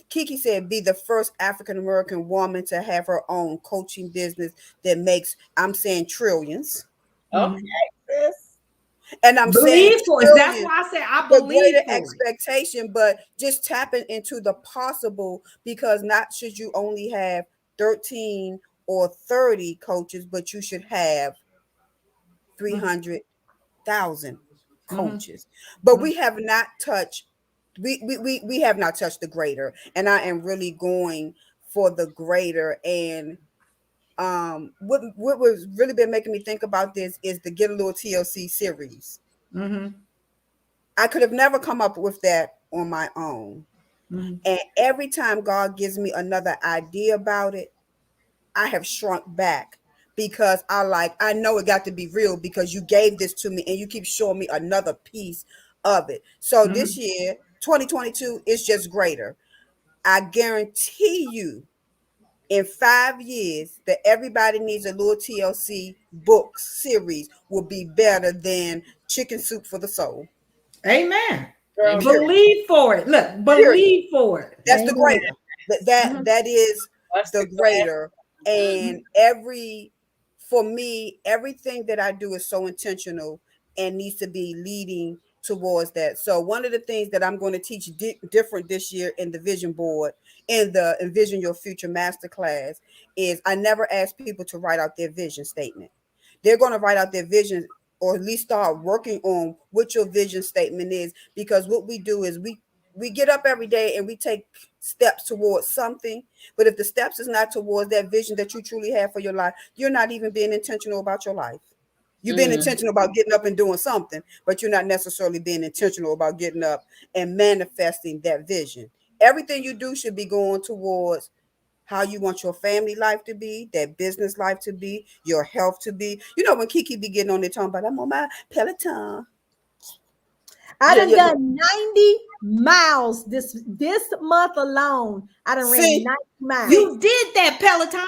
Kiki said be the first African American woman to have her own coaching business that makes, I'm saying, trillions. Okay, Mm-hmm. sis. And I'm saying Believe for it. That's trillions why I say I for believe greater for it. expectation, but just tapping into the possible, because not should you only have 13 or 30 coaches, but you should have Mm-hmm. 300,000 Mm-hmm. coaches. But we have not touched, we have not touched the greater. And I am really going for the greater. And what was really been making me think about this is the Get a Little TLC series. Mm-hmm. I could have never come up with that on my own. Mm-hmm. And every time God gives me another idea about it, I have shrunk back, because I know it got to be real, because you gave this to me and you keep showing me another piece of it. So this Mm-hmm. year, 2022, is just greater. I guarantee you, in 5 years, that Everybody Needs a Little TLC book series will be better than Chicken Soup for the Soul. Amen. Girl, Amen. Period. Believe for it. Look, Period. believe for it. That's the Amen. greater. That is bust the the glass. greater. Mhm. And for me, everything that I do is so intentional and needs to be leading towards that. So one of the things that I'm going to teach different this year in the vision board, in the Envision Your Future Masterclass, is I never ask people to write out their vision statement. They're going to write out their vision, or at least start working on what your vision statement is, because what we do is we get up every day and we take steps towards something. But if the steps is not towards that vision that you truly have for your life, you're not even being intentional about your life. You've been Mm. intentional about getting up and doing something, but you're not necessarily being intentional about getting up and manifesting that vision. Everything you do should be going towards how you want your family life to be, that business life to be, your health to be. You know, when Kiki be getting on there talking about, I'm on my Peloton. I Yeah, done yeah. done 90 miles this month alone. I done ran See, 90 miles. You did that, Peloton.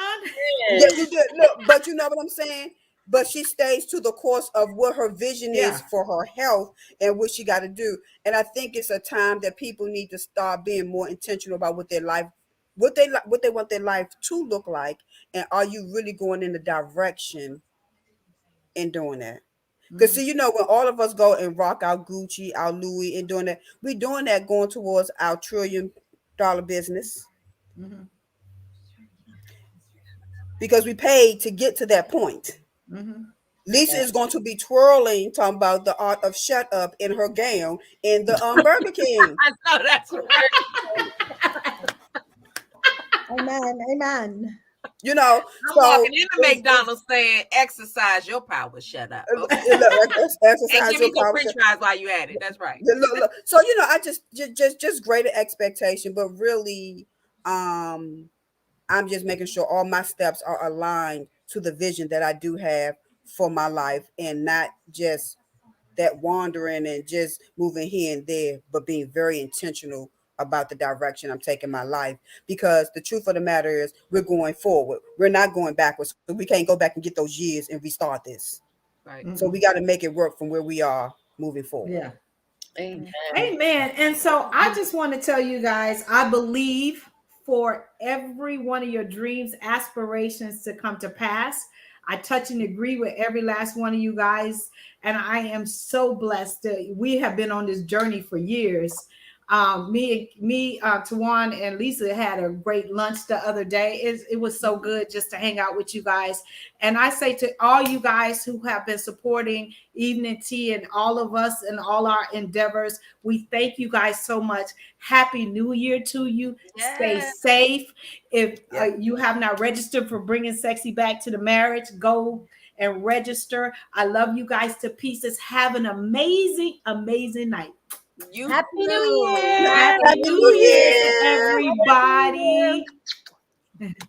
yeah, Yes. you did. Look, but you know what I'm saying? But she stays to the course of what her vision is Yeah. for her health and what she got to do. And I think it's a time that people need to start being more intentional about what their life, what they want their life to look like, and are you really going in the direction in doing that? Because Mhm, see, you know, when all of us go and rock our Gucci, our Louis, and doing that, we doing that going towards our $1 trillion business, mhm, because we paid to get to that point. mhm. Lisa is going to be twirling, talking about the art of shut up in her gown in the Burger King. I know that's right. Amen. Amen. You know, I'm so walking into it's McDonald's saying, "Exercise your power." Shut up, okay? And exercise give your me some power. French fries while you at it. That's right. Look. So you know, I just greater expectation, but really, I'm just making sure all my steps are aligned to the vision that I do have for my life, and not just that wandering and just moving here and there, but being very intentional about the direction I'm taking my life. Because the truth of the matter is, we're going forward. We're not going backwards. So we can't go back and get those years and restart this. Right. So we got to make it work from where we are moving forward. Yeah. Amen. Amen. And so I just want to tell you guys, I believe for every one of your dreams, aspirations to come to pass. I touch and agree with every last one of you guys. And I am so blessed that we have been on this journey for years. Tawan and Lisa had a great lunch the other day. It was so good just to hang out with you guys. And I say to all you guys who have been supporting Evening Tea and all of us and all our endeavors, we thank you guys so much. Happy New Year to you. Stay Yeah. safe. If Yeah. you have not registered for Bringing Sexy Back to the Marriage, go and register. I love you guys to pieces. Have an amazing, amazing night. You Happy New too. Year. Happy Happy New New Year to Year. Happy New Year. everybody.